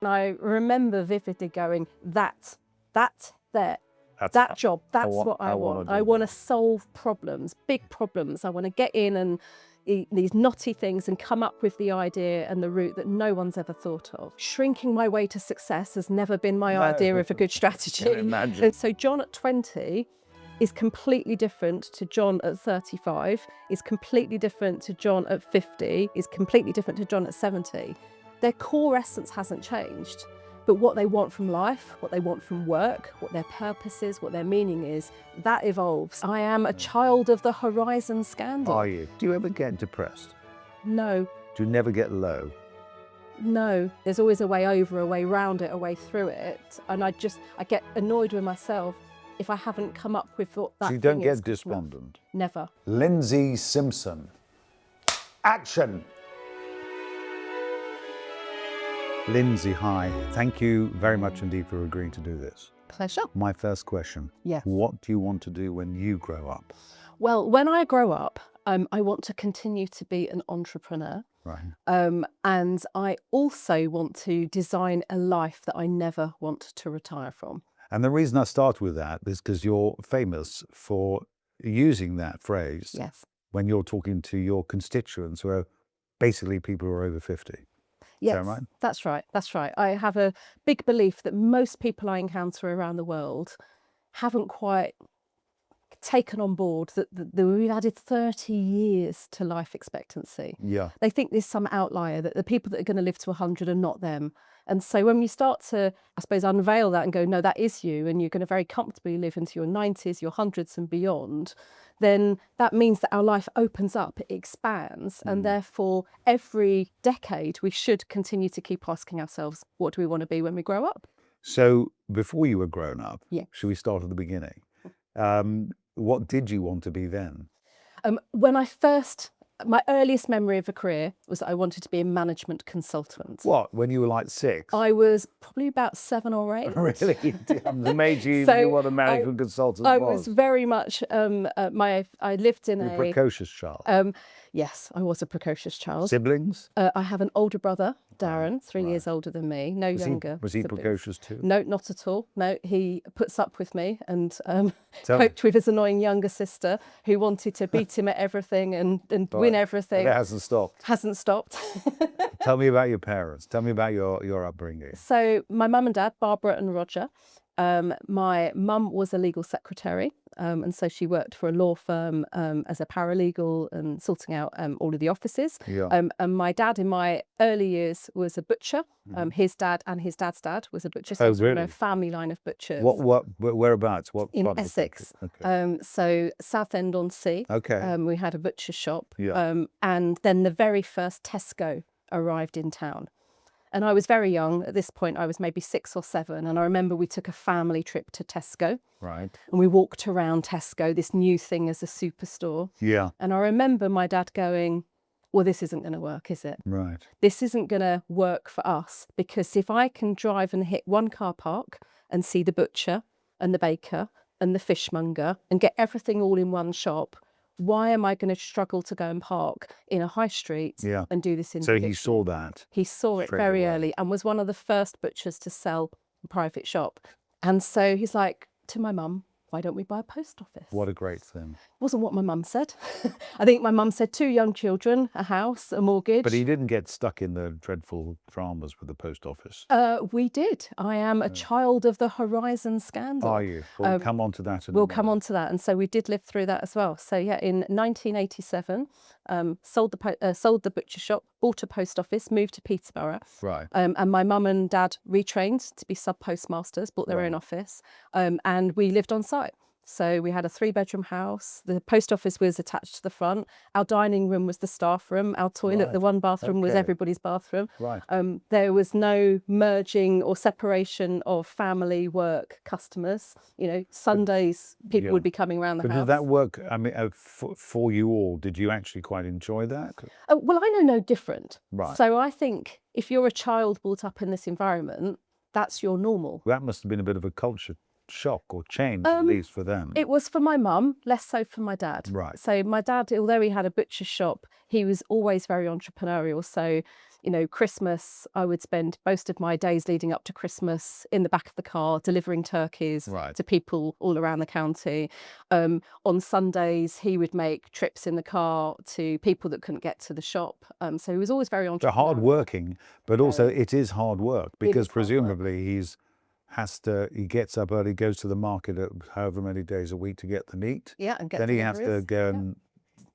And I remember vividly going, that job, that's what I want. I want to solve problems, big problems. I want to get in and these knotty things and come up with the idea and the route that no one's ever thought of. Shrinking my way to success has never been my idea of a good strategy. And so John at 20 is completely different to John at 35, is completely different to John at 50, is completely different to John at 70. Their core essence hasn't changed, but what they want from life, what they want from work, what their purpose is, what their meaning is, that evolves. I am a child of the Horizon scandal. Are you? Do you ever get depressed? No. Do you never get low? No. There's always a way over, a way round it, a way through it. And I get annoyed with myself if I haven't come up with what that So you don't thing is get despondent? Never. Lyndsey Simpson. Action! Lyndsey, hi. Thank you very much indeed for agreeing to do this. Pleasure. My first question. Yes. What do you want to do when you grow up? Well, when I grow up, I want to continue to be an entrepreneur. Right. And I also want to design a life that I never want to retire from. And the reason I start with that is because you're famous for using that phrase Yes. when you're talking to your constituents, who are basically people who are over 50. Yes, Is that right? That's right. That's right. I have a big belief that most people I encounter around the world haven't quite taken on board that we've added 30 years to life expectancy. Yeah. They think there's some outlier, that the people that are going to live to 100 are not them. And so when you start to, I suppose, unveil that and go, no, that is you, and you're going to very comfortably live into your 90s, your hundreds and beyond, then that means that our life opens up, it expands, and therefore every decade we should continue to keep asking ourselves, what do we want to be when we grow up? So before you were grown up, Yes. should we start at the beginning? What did you want to be then? My earliest memory of a career was that I wanted to be a management consultant. What, when you were like 6? I was probably about 7 or 8. Really? The made you So knew what a management consultant I was. was very much, I lived in You're a precocious child. Yes, I was a precocious child. Siblings? I have an older brother, Darren, 3 years older than me, no younger. Was he siblings. precocious too? No, not at all. No, he puts up with me and coped with his annoying younger sister who wanted to beat him at everything and win everything. It hasn't stopped. Hasn't stopped. Tell me about your parents. Tell me about your upbringing. So my mum and dad, Barbara and Roger. My mum was a legal secretary, and so she worked for a law firm as a paralegal and sorting out all of the offices. Yeah. And my dad in my early years was a butcher. His dad and his dad's dad was a butcher. So Oh, really? a family line of butchers. Whereabouts? What In part of the Essex. country? Okay. So Southend-on-Sea. Okay. We had a butcher shop. Yeah. And then the very first Tesco arrived in town. And I was very young. At this point, I was maybe 6 or 7. And I remember we took a family trip to Tesco. Right. And we walked around Tesco, this new thing as a superstore. Yeah. And I remember my dad going, well, this isn't going to work, is it? Right. This isn't going to work for us, because if I can drive and hit one car park and see the butcher and the baker and the fishmonger and get everything all in one shop, why am I going to struggle to go and park in a high street and do this So individually? he saw that. He saw it straight very away. early and was one of the first butchers to sell a private shop. And so he's like, to my mum, why don't we buy a post office? What a great thing. Wasn't what my mum said. I think my mum said 2 young children, a house, a mortgage. But he didn't get stuck in the dreadful dramas with the post office. We did. I am a child of the Horizon scandal. Are you? We'll come on to that in a We'll minute. come on to that. And so we did live through that as well. So yeah, in 1987, sold the butcher shop, bought a post office, moved to Peterborough. Right. And my mum and dad retrained to be sub-postmasters, bought their own office, and we lived on site. So we had a 3-bedroom house. The post office was attached to the front. Our dining room was the staff room. Our toilet, the one bathroom, was everybody's bathroom. Right. There was no merging or separation of family, work, customers. You know, Sundays, people would be coming around the But house. did that work, I mean, for you all? Did you actually quite enjoy that? Well, I know no different. Right. So I think if you're a child brought up in this environment, that's your normal. That must have been a bit of a culture shock or change, at least for them. It was for my mum, less so for my dad. Right. So my dad, although he had a butcher shop, he was always very entrepreneurial. So You know, Christmas, I would spend most of my days leading up to Christmas in the back of the car delivering turkeys Right. to people all around the county. On Sundays, he would make trips in the car to people that couldn't get to the shop. So he was always very So hard entrepreneurial. working, but also Very. it is hard work It because is hard work. presumably he gets up early, goes to the market at however many days a week to get the meat. Yeah, and get Then he has to deliveries. go Yeah. and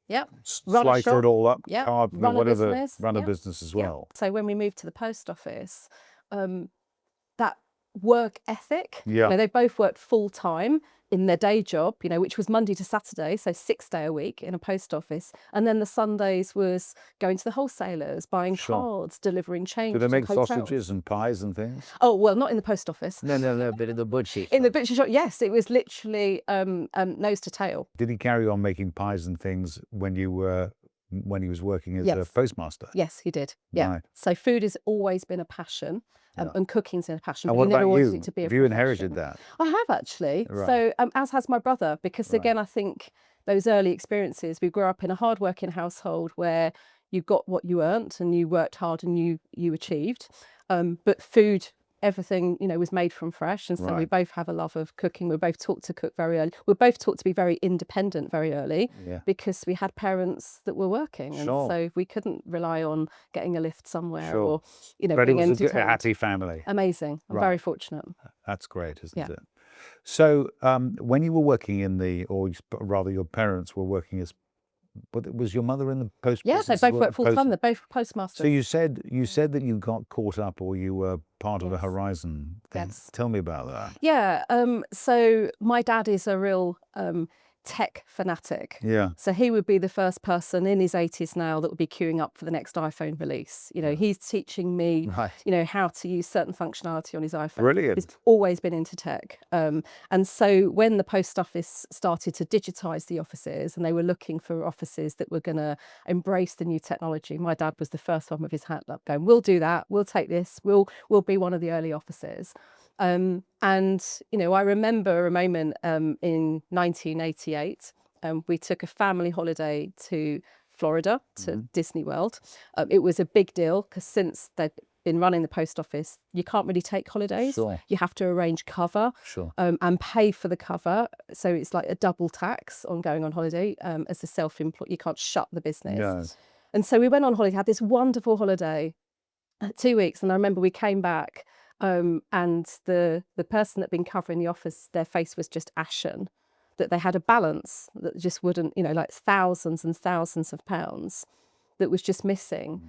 Yep. Run a slice shop. it all up, Yep. carve, Run a whatever, business. run a Yep. business as Yep. well. So when we moved to the post office, that work ethic, Yeah. you know, they both worked full time in their day job, you know, which was Monday to Saturday, so 6 day a week in a post office. And then the Sundays was going to the wholesalers, buying Sure. cards, delivering change Do they to make hotels. sausages and pies and things? Oh, well, not in the post office. No, but in the butcher In the shop. butcher shop, yes, it was literally nose to tail. Did he carry on making pies and things when he was working as a Yes. postmaster? Yes, he did. Yeah. Right. So food has always been a passion, Yeah. and cooking's been a passion. And but what he never about wanted you? it to be a Have you inherited profession. that? I have actually. Right. So as has my brother, because Right. again, I think those early experiences, we grew up in a hard-working household where you got what you earned and you worked hard and you achieved. But food, everything, you know, was made from fresh. And so we Right. both have a love of cooking. We're both taught to cook very early. We're both taught to be very independent very early Yeah. because we had parents that were working. And Sure. so we couldn't rely on getting a lift somewhere Sure. or, you know, But it being was a entertained. happy family. Amazing. I'm Right. very fortunate. That's great, isn't Yeah. it? So when you were working or rather your parents were working as, was your mother in the post? Yeah, they business both as work full well? time. They're both postmasters. So you said that you got caught up, or you were part of the Yes. Horizon thing. Yes. Tell me about that. Yeah. So my dad is a real tech fanatic. Yeah. So he would be the first person in his 80s now that would be queuing up for the next iPhone release. You know, he's teaching me, Right. you know, how to use certain functionality on his iPhone. Brilliant. He's always been into tech. And so when the post office started to digitize the offices and they were looking for offices that were going to embrace the new technology, my dad was the first one with his hand up going, we'll do that. We'll take this. We'll be one of the early offices. And, you know, I remember a moment in 1988, we took a family holiday to Florida, to Disney World. It was a big deal because since they'd been running the post office, you can't really take holidays. Sure. You have to arrange cover Sure. and pay for the cover. So it's like a double tax on going on holiday. As a self-employed, you can't shut the business. No. And so we went on holiday, had this wonderful holiday, 2 weeks. And I remember we came back and the person that had been covering the office, their face was just ashen, that they had a balance that just wouldn't, you know, like thousands and thousands of pounds that was just missing,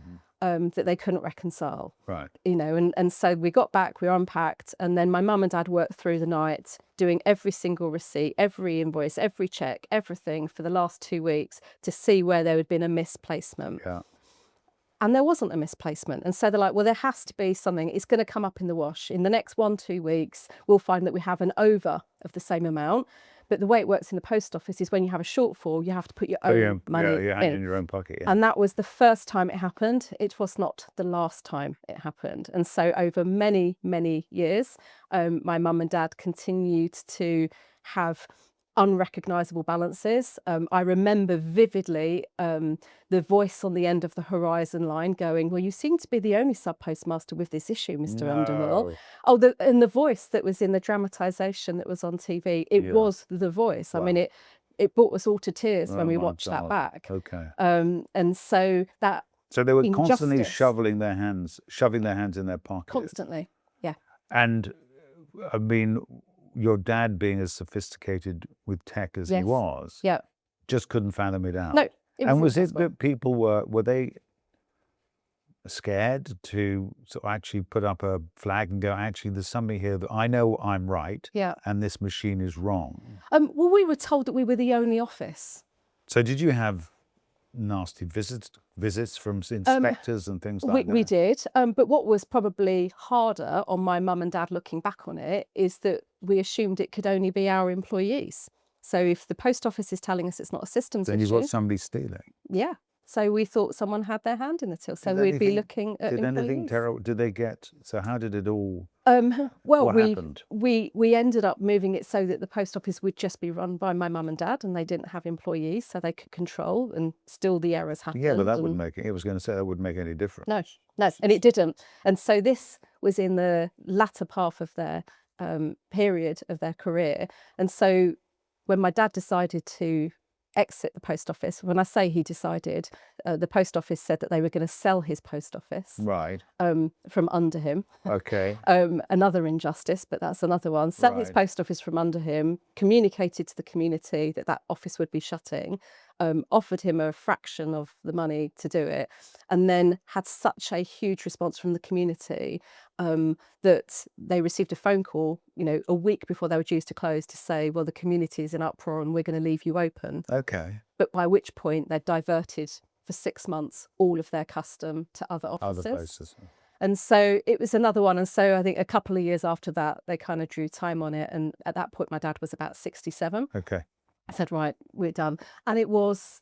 that they couldn't reconcile. Right. You know, and so we got back, we unpacked, and then my mum and dad worked through the night doing every single receipt, every invoice, every check, everything for the last 2 weeks to see where there had been a misplacement. Yeah. And there wasn't a misplacement. And so they're like, well, there has to be something. It's going to come up in the wash. In the next 1-2 weeks, we'll find that we have an over of the same amount. But the way it works in the post office is when you have a shortfall, you have to put your own money your hand in in. your own pocket. Yeah. And that was the first time it happened. It was not the last time it happened. And so over many, many years, my mum and dad continued to have unrecognisable balances. I remember vividly the voice on the end of the Horizon line going, well, you seem to be the only sub-postmaster with this issue, Mr. Underhill. No. Oh, and the voice that was in the dramatisation that was on TV, it Yeah. was the voice. Wow. I mean, it brought us all to tears Oh when we my watched that God. back. Okay. And so that So they were constantly injustice. shoving their hands in their pockets. constantly, yeah. And I mean, your dad being as sophisticated with tech as he Yes. was, Yeah. just couldn't fathom it out. No, it was And was it impossible. that people were they scared to sort of actually put up a flag and go, actually, there's something here that I know I'm right, Yeah. and this machine is wrong? Well, we were told that we were the only office. So did you have nasty visits from inspectors and things like that? We did. But what was probably harder on my mum and dad looking back on it is that we assumed it could only be our employees. So if the post office is telling us it's not a systems Then you've issue, got somebody stealing. yeah. So we thought someone had their hand in the till. So Did we'd be anything- looking at Did anything employees. terrible? Did they get? So how did it all? Well, What happened? we ended up moving it so that the post office would just be run by my mum and dad, and they didn't have employees, so they could control, and still the errors happened. Yeah, but that wouldn't make it. I was going to say that wouldn't make any difference. No, and it didn't. And so this was in the latter part of their period of their career. And so when my dad decided to exit the post office, when I say he decided, the post office said that they were going to sell his post office Right. from under him. Okay. Another injustice, but that's another one. Sell his Right. post office from under him, communicated to the community that that office would be shutting, offered him a fraction of the money to do it, and then had such a huge response from the community that they received a phone call, a week before they were due to close, to say, well, the community is in uproar and we're going to leave you open. Okay. But by which point they'd diverted for 6 months all of their custom to other offices. Other places. And so it was another one. And so I think a couple of years after that, they kind of drew time on it. And at that point, my dad was about 67. Okay. I said, right, we're done. And it was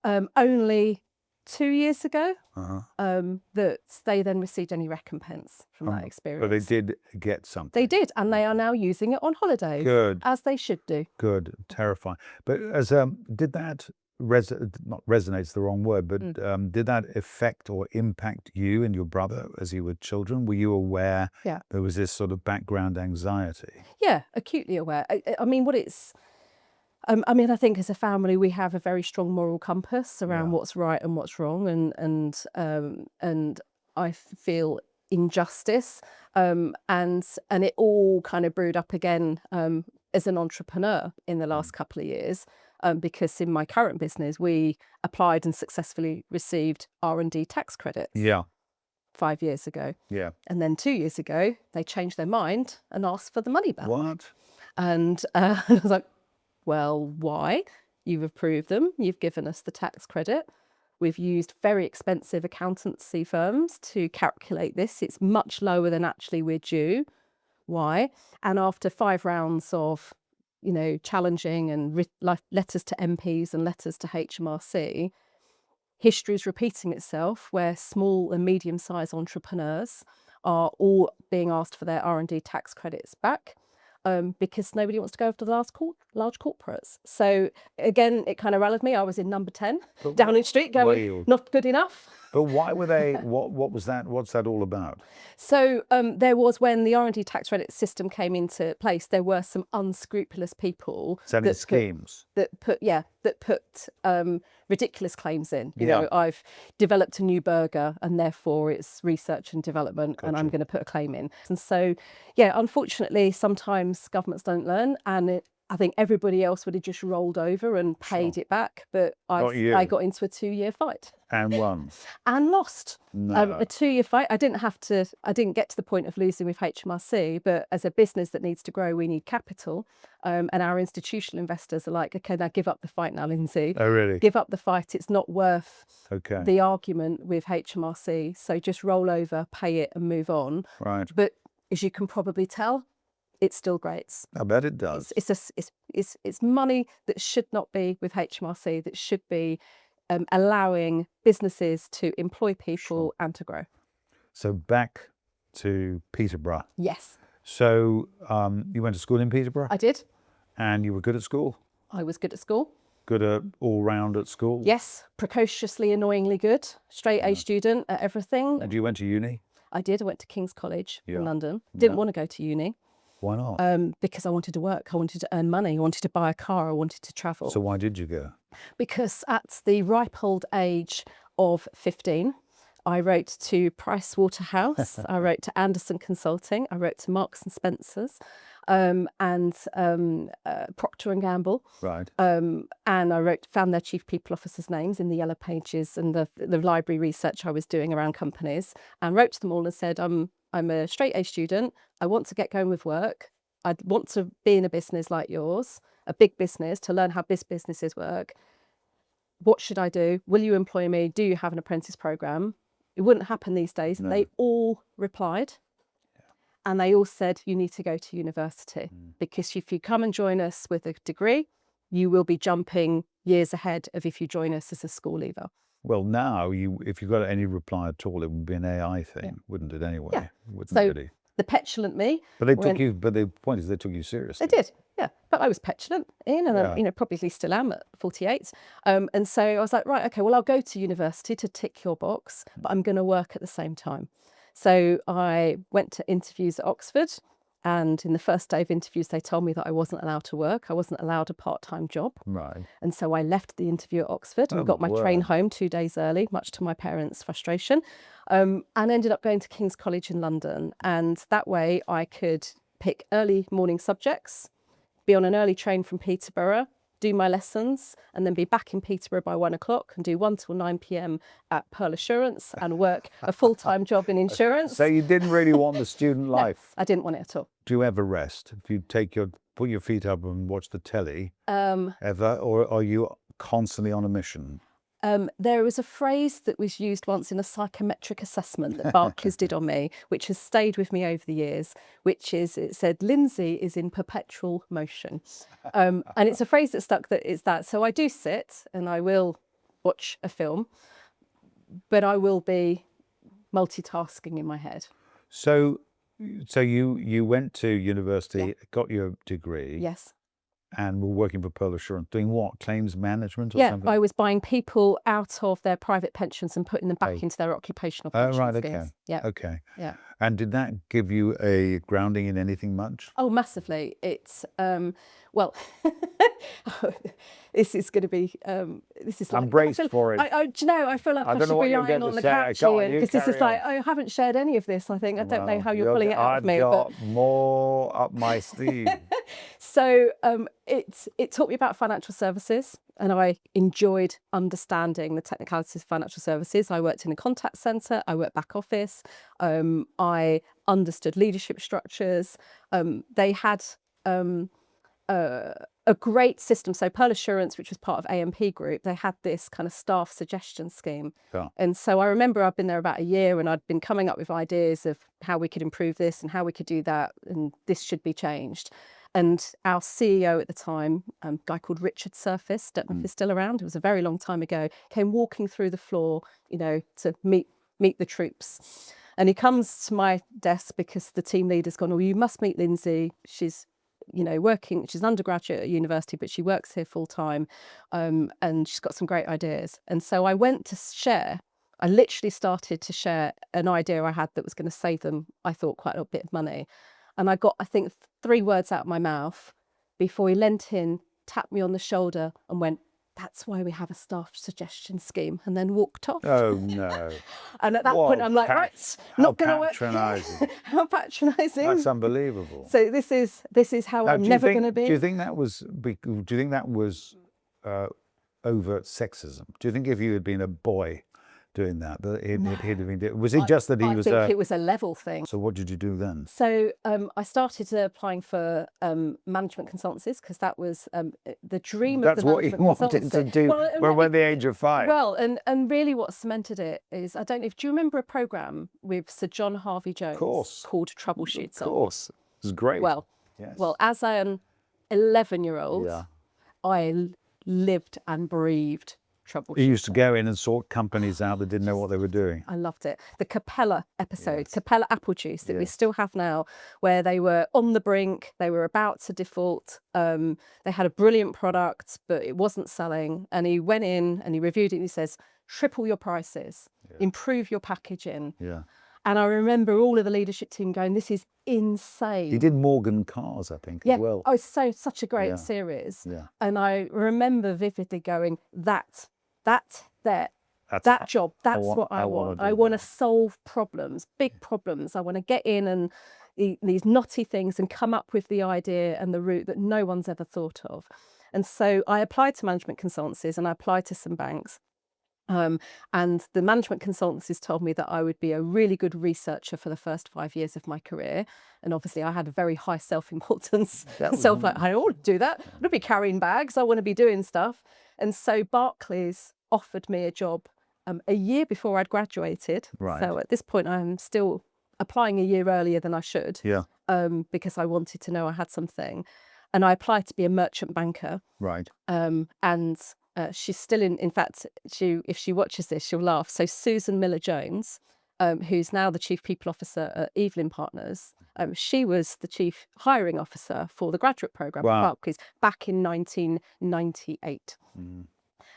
only 2 years ago that they then received any recompense from that experience. But they did get something. They did. And they are now using it on holidays. Good. As they should do. Good. Terrifying. But as did that not resonate's the wrong word, but did that affect or impact you and your brother as you were children? Were you aware there was this sort of background anxiety? Yeah, acutely aware. I mean, I think as a family we have a very strong moral compass around what's right and what's wrong, and I feel injustice, and it all kind of brewed up again as an entrepreneur in the last couple of years, because in my current business we applied and successfully received R&D tax credits. Yeah. 5 years ago. Yeah. And then 2 years ago they changed their mind and asked for the money back. What? And I was like, well, why? You've approved them. You've given us the tax credit. We've used very expensive accountancy firms to calculate this. It's much lower than actually we're due. Why? And after 5 rounds of, challenging and letters to MPs and letters to HMRC, history is repeating itself, where small and medium-sized entrepreneurs are all being asked for their R&D tax credits back. Because nobody wants to go after the large corporates. So again, it kind of rallied me. I was in number 10 Downing Street going, not good enough. But why were they, what was that, what's that all about? So there was, when the R&D tax credit system came into place, there were some unscrupulous people Selling schemes. that put ridiculous claims in. I've developed a new burger and therefore it's research and development and I'm going to put a claim in. And so, unfortunately, sometimes governments don't learn, and I think everybody else would have just rolled over and paid it back. But I got into a 2-year fight. And won. And lost. No. A 2-year fight. I didn't get to the point of losing with HMRC, but as a business that needs to grow, we need capital. And our institutional investors are like, okay, now give up the fight now, Lyndsey. Oh, really? Give up the fight. It's not worth Okay. the argument with HMRC. So just roll over, pay it and move on. Right. But as you can probably tell, it still grates. I bet it does. It's money that should not be with HMRC, that should be allowing businesses to employ people and to grow. So back to Peterborough. Yes. So you went to school in Peterborough? I did. And you were good at school? I was good at school. Good at all round at school? Yes, precociously, annoyingly good. Straight A student at everything. And you went to uni? I did. I went to King's College in London. Didn't want to go to uni. Why not? Because I wanted to work. I wanted to earn money. I wanted to buy a car. I wanted to travel. So why did you go? Because at the ripe old age of 15, I wrote to Price Waterhouse. I wrote to Anderson Consulting. I wrote to Marks and Spencer's, and Procter and Gamble. Right. And I found their chief people officers' names in the yellow pages and the library research I was doing around companies, and wrote to them all and said, I'm a straight A student. I want to get going with work. I'd want to be in a business like yours, a big business, to learn how businesses work. What should I do? Will you employ me? Do you have an apprentice program? It wouldn't happen these days. No. They all replied. And they all said, you need to go to university, because if you come and join us with a degree, you will be jumping years ahead of if you join us as a school leaver. Well, now if you got any reply at all, it would be an AI thing, wouldn't it? Anyway, Yeah. wouldn't So really. the petulant me. But they took you. But the point is, they took you seriously. They did, yeah. But I was petulant, Ian, and I, probably still am at 48. And so I was like, right, okay, well, I'll go to university to tick your box, but I'm going to work at the same time. So I went to interviews at Oxford, and in the first day of interviews, they told me that I wasn't allowed to work. I wasn't allowed a part-time job. Right. And so I left the interview at Oxford and got my train home 2 days early, much to my parents' frustration, and ended up going to King's College in London. And that way I could pick early morning subjects, be on an early train from Peterborough, do my lessons, and then be back in Peterborough by 1 o'clock and do 1 till 9 p.m. at Pearl Assurance and work a full-time job in insurance. So you didn't really want the student life? No, I didn't want it at all. Do you ever rest? If you put your feet up and watch the telly, ever? Or are you constantly on a mission? There was a phrase that was used once in a psychometric assessment that Barclays did on me, which has stayed with me over the years, which is, it said, Lyndsey is in perpetual motion. And it's a phrase that stuck, that is that. So I do sit and I will watch a film, but I will be multitasking in my head. So you went to university, got your degree. Yes. And were working for Pearl Assurance, doing what? Claims management or something? Yeah, I was buying people out of their private pensions and putting them back into their occupational pension schemes. Okay. Yeah. Okay. Yeah. And did that give you a grounding in anything much? Oh, massively. It's, well, this is going to be, this is like... I'm braced for it. Do you know, I feel like I should be lying on the couch here, because this is like, I haven't shared any of this, I think. I don't know how you're pulling it out of me. I've got more up my sleeve. So it taught me about financial services, and I enjoyed understanding the technicalities of financial services. I worked in a contact centre, I worked back office, I understood leadership structures. They had a great system. So Pearl Assurance, which was part of AMP Group, they had this kind of staff suggestion scheme. Yeah. And so I remember I'd been there about a year and I'd been coming up with ideas of how we could improve this and how we could do that, and this should be changed. And our CEO at the time, a guy called Richard Surface, don't know if he's still around, it was a very long time ago, came walking through the floor, you know, to meet the troops. And he comes to my desk because the team leader's gone, oh, you must meet Lyndsey. She's, you know, working, she's an undergraduate at university, but she works here full time, and she's got some great ideas. And so I went to share, I literally started to share an idea I had that was going to save them, I thought, quite a bit of money. And I got, I think, 3 words out of my mouth before he leant in, tapped me on the shoulder and went, that's why we have a staff suggestion scheme, and then walked off. Oh, no. And at that point, I'm like, right, not going to work. How patronising. That's unbelievable. So this is how I'm never going to be. Do you think that was overt sexism? Do you think if you had been a boy doing that, he'd have been, was it just that he was I think it was a level thing. So what did you do then? So I started applying for management consultancies, because that was the dream of the management consultancy. That's what you wanted to do when at the age of 5. Well, and really what cemented it is, I don't know, do you remember a programme with Sir John Harvey Jones called Troubleshoot? Of course. It was great. Well, as an 11-year-old, I lived and breathed troubleshooting. You used to go in and sort companies out that didn't know what they were doing. I loved it. The Capella episode, Capella Apple Juice, that we still have now, where they were on the brink, they were about to default. They had a brilliant product, but it wasn't selling. And he went in and he reviewed it and he says, triple your prices, improve your packaging. Yeah. And I remember all of the leadership team going, this is insane. He did Morgan Cars, I think, as well. Oh, such a great series. Yeah. And I remember vividly going, that job, that's what I want. I want to solve problems, big problems. I want to get in and these knotty things and come up with the idea and the route that no one's ever thought of. And so I applied to management consultancies and I applied to some banks. And the management consultancies told me that I would be a really good researcher for the first 5 years of my career. And obviously I had a very high self-importance, I don't want to do that. I want to be carrying bags. I want to be doing stuff. And so Barclays offered me a job a year before I'd graduated. Right. So at this point, I'm still applying a year earlier than I should. Yeah. Because I wanted to know I had something. And I applied to be a merchant banker. Right. And She's still in fact, if she watches this, she'll laugh. So Susan Miller-Jones, who's now the Chief People Officer at Evelyn Partners, she was the Chief Hiring Officer for the graduate programme at Barclays back in 1998.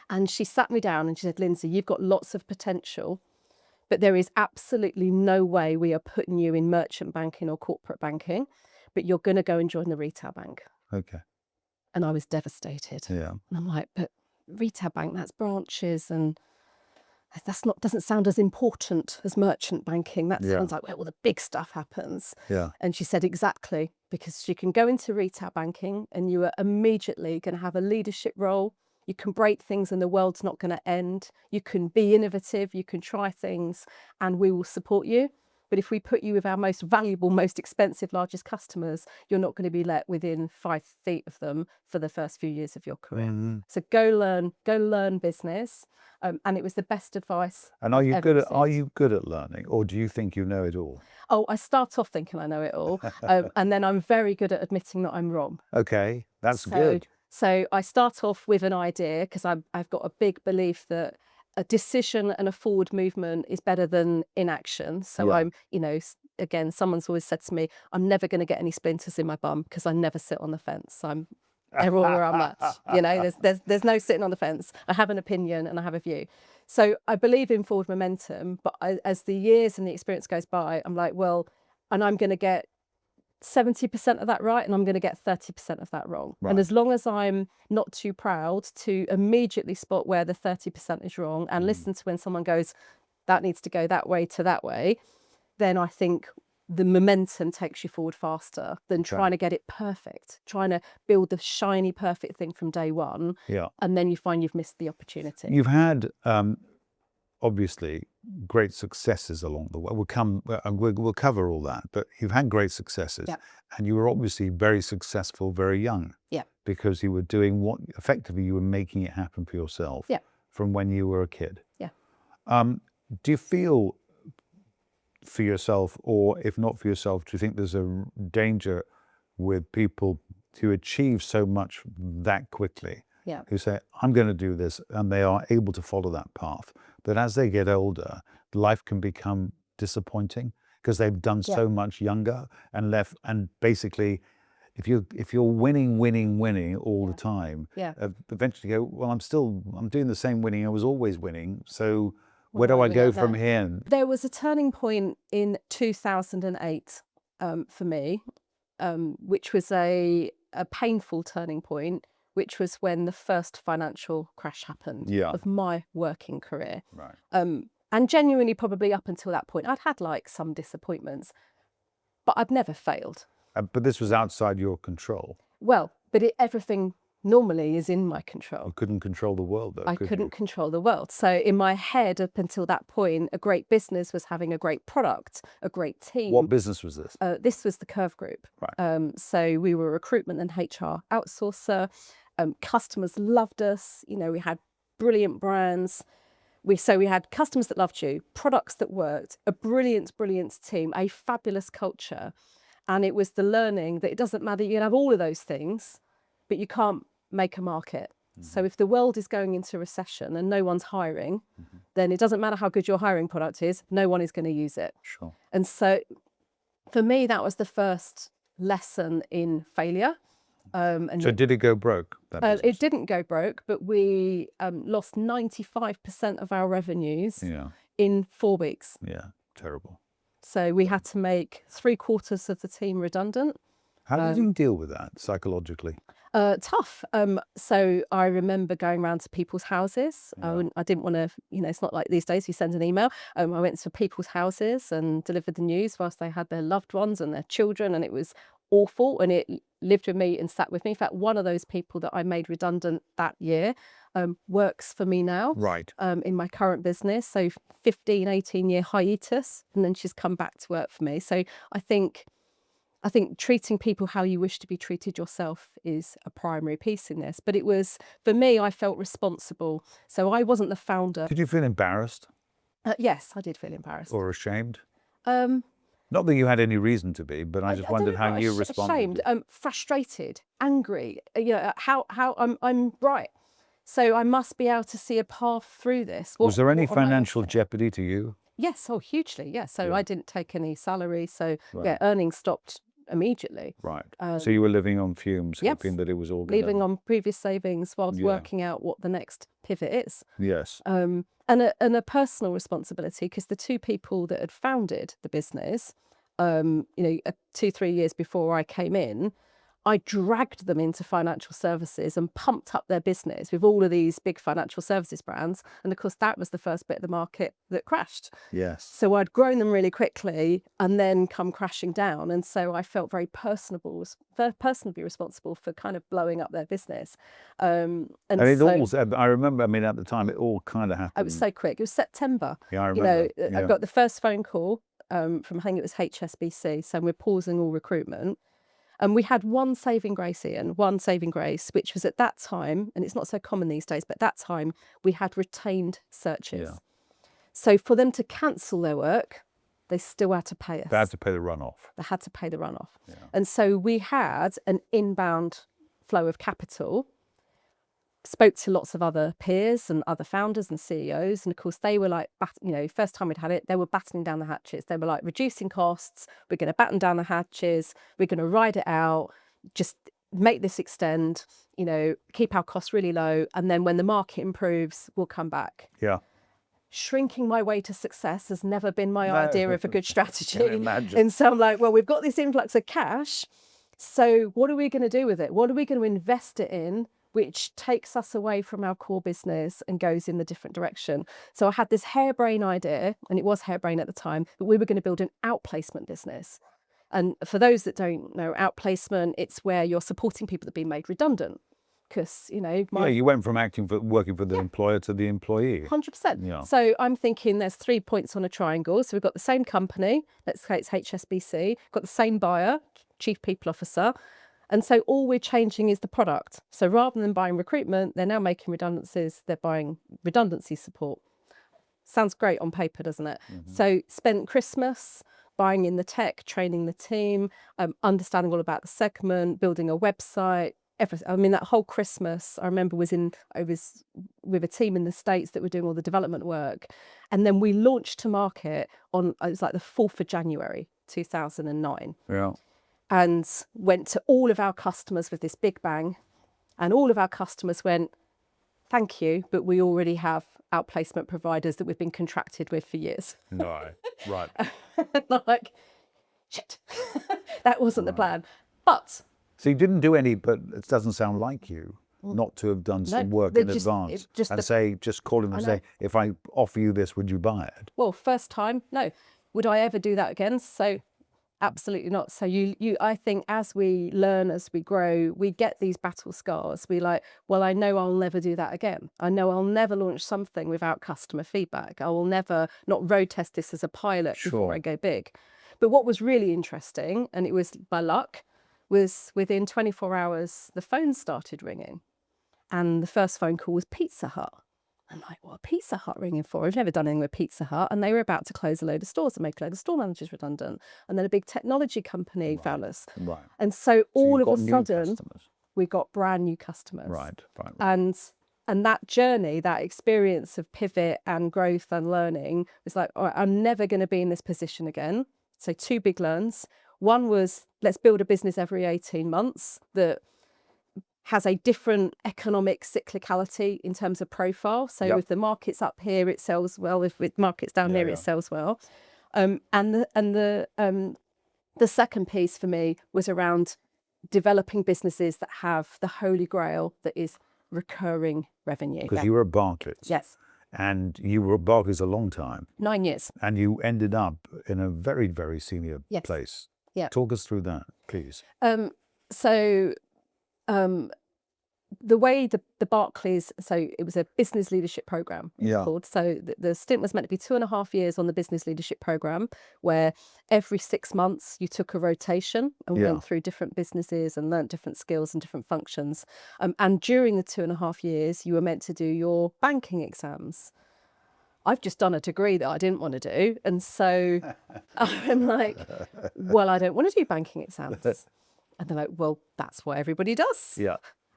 And she sat me down and she said, Lyndsey, you've got lots of potential, but there is absolutely no way we are putting you in merchant banking or corporate banking, but you're going to go and join the retail bank. Okay. And I was devastated. Yeah. And I'm like, but retail bank, that's branches, and doesn't sound as important as merchant banking. That sounds like, well, the big stuff happens. Yeah. And she said, exactly, because you can go into retail banking and you are immediately going to have a leadership role. You can break things and the world's not going to end. You can be innovative, you can try things, and we will support you. But if we put you with our most valuable, most expensive, largest customers, you're not going to be let within 5 feet of them for the first few years of your career. So go learn business. And it was the best advice. And are you good at learning, or do you think you know it all? Oh, I start off thinking I know it all, and then I'm very good at admitting that I'm wrong. Okay, that's good. So I start off with an idea because I've got a big belief that a decision and a forward movement is better than inaction. So I'm, again, someone's always said to me, I'm never going to get any splinters in my bum because I never sit on the fence. They're all where I'm at. There's no sitting on the fence. I have an opinion and I have a view. So I believe in forward momentum, but as the years and the experience goes by, I'm like, well, and I'm going to get 70% of that right and I'm going to get 30% of that wrong. Right. And as long as I'm not too proud to immediately spot where the 30% is wrong and listen to when someone goes, that needs to go that way to that way, then I think the momentum takes you forward faster than trying to get it perfect, trying to build the shiny, perfect thing from day one. Yeah. And then you find you've missed the opportunity. You've had, obviously, great successes along the way. We'll cover all that, but you've had great successes. Yeah. And you were obviously very successful very young. Yeah. Because you were doing what, effectively, you were making it happen for yourself. Yeah. From when you were a kid. Yeah. Do you feel for yourself, or if not for yourself, do you think there's a danger with people to achieve so much that quickly? Yeah. Who say, I'm going to do this, and they are able to follow that path. But as they get older, life can become disappointing because they've done so much younger and left. And basically, if you're winning all the time, eventually you go, well, I'm doing the same winning I was always winning. So where do I go from here? There was a turning point in 2008 for me, which was a painful turning point, which was when the first financial crash happened of my working career. Right. And genuinely, probably up until that point, I'd had like some disappointments, but I'd never failed. But this was outside your control. Well, but everything normally is in my control. You couldn't control the world, though. I couldn't control the world. So in my head, up until that point, a great business was having a great product, a great team. What business was this? This was the Curve Group. Right. So we were a recruitment and HR outsourcer. Customers loved us. We had brilliant brands. We had customers that loved you, products that worked, a brilliant team, a fabulous culture. And it was the learning that it doesn't matter, you can have all of those things, but you can't make a market. Mm-hmm. So if the world is going into recession and no one's hiring, then it doesn't matter how good your hiring product is, no one is going to use it. Sure. And so for me, that was the first lesson in failure. So did it go broke? It didn't go broke, but we lost 95% of our revenues in 4 weeks. Yeah, terrible. So we had to make 3/4 of the team redundant. How did you deal with that psychologically? Tough. So I remember going around to people's houses. I didn't want to, it's not like these days you send an email. I went to people's houses and delivered the news whilst they had their loved ones and their children, and it was awful, and it lived with me and sat with me. In fact, one of those people that I made redundant that year works for me now, right? In my current business. So 18-year hiatus, and then she's come back to work for me. So I think treating people how you wish to be treated yourself is a primary piece in this. But it was, for me, I felt responsible. So I wasn't the founder. Did you feel embarrassed? Yes, I did feel embarrassed. Or ashamed? Not that you had any reason to be, but I just wondered how you responded. Ashamed, frustrated, angry. How I'm right. So I must be able to see a path through this. Was there any financial jeopardy to you? Yes, hugely, yes. So I didn't take any salary, so Right. earnings stopped immediately. Right. So you were living on fumes, Yes. hoping that it was all good. Living on previous savings whilst working out what the next pivot is. Yes. And a personal responsibility, because the two people that had founded the business, 2-3 years before I came in, I dragged them into financial services and pumped up their business with all of these big financial services brands. And of course, that was the first bit of the market that crashed. Yes. So I'd grown them really quickly and then come crashing down. And so I felt very personally responsible for kind of blowing up their business. And I remember, at the time, it all kind of happened. It was so quick. It was September. Yeah, I remember. I got the first phone call from, I think it was HSBC, saying we're pausing all recruitment. And we had one saving grace, which was at that time, and it's not so common these days, but at that time we had retained searches. Yeah. So for them to cancel their work, they still had to pay us. They had to pay the runoff. Yeah. And so we had an inbound flow of capital, spoke to lots of other peers and other founders and CEOs. And of course, they were like, first time we'd had it, they were battening down the hatches. They were like, reducing costs. We're going to batten down the hatches. We're going to ride it out. Just make this extend, keep our costs really low. And then when the market improves, we'll come back. Yeah. Shrinking my way to success has never been my idea of a good strategy. Can imagine. And so I'm like, well, we've got this influx of cash. So what are we going to do with it? What are we going to invest it in, which takes us away from our core business and goes in the different direction? So I had this harebrained idea, and it was harebrained at the time, that we were going to build an outplacement business. And for those that don't know, outplacement, it's where you're supporting people that have been made redundant. Because, you went from working for the employer to the employee. 100%. Yeah. So I'm thinking there's 3 points on a triangle. So we've got the same company, let's say it's HSBC, got the same buyer, chief people officer. And so all we're changing is the product. So rather than buying recruitment, they're now making redundancies. They're buying redundancy support. Sounds great on paper, doesn't it? Mm-hmm. So spent Christmas buying in the tech, training the team, understanding all about the segment, building a website, everything. That whole Christmas, I remember I was with a team in the States that were doing all the development work. And then we launched to market it was like the 4th of January, 2009. Yeah. And went to all of our customers with this big bang. And all of our customers went, thank you, but we already have outplacement providers that we've been contracted with for years. No, right. And I'm like, shit, that wasn't the plan. But... So you didn't do any, but it doesn't sound like you not to have done some work in advance just call them and say, if I offer you this, would you buy it? Well, first time, no. Would I ever do that again? So absolutely not. So I think as we learn, as we grow, we get these battle scars. We like, well, I know I'll never do that again. I know I'll never launch something without customer feedback. I will never not road test this as a pilot before I go big. But what was really interesting, and it was by luck, was within 24 hours, the phone started ringing. And the first phone call was Pizza Hut. I'm like, what Pizza Hut ringing for? I've never done anything with Pizza Hut. And they were about to close a load of stores and make a load of store managers redundant. And then a big technology company found us. Right. And so all of a sudden, we got brand new customers. Right. And that journey, that experience of pivot and growth and learning was like, all right, I'm never going to be in this position again. So 2 big learns. One was, let's build a business every 18 months that has a different economic cyclicality in terms of profile. So if the market's up here, it sells well. If the market's down here, it sells well. And the second piece for me was around developing businesses that have the holy grail that is recurring revenue. Because you were at Barclays. Yes. And you were at Barclays a long time. 9 years. And you ended up in a very, very senior place. Yeah. Talk us through that, please. The way the Barclays, so it was a business leadership program, called. So the stint was meant to be 2.5 years on the business leadership program, where every 6 months you took a rotation and went through different businesses and learnt different skills and different functions. And during the 2.5 years, you were meant to do your banking exams. I've just done a degree that I didn't want to do. And so I'm like, well, I don't want to do banking exams. And they're like, well, that's what everybody does. Yeah.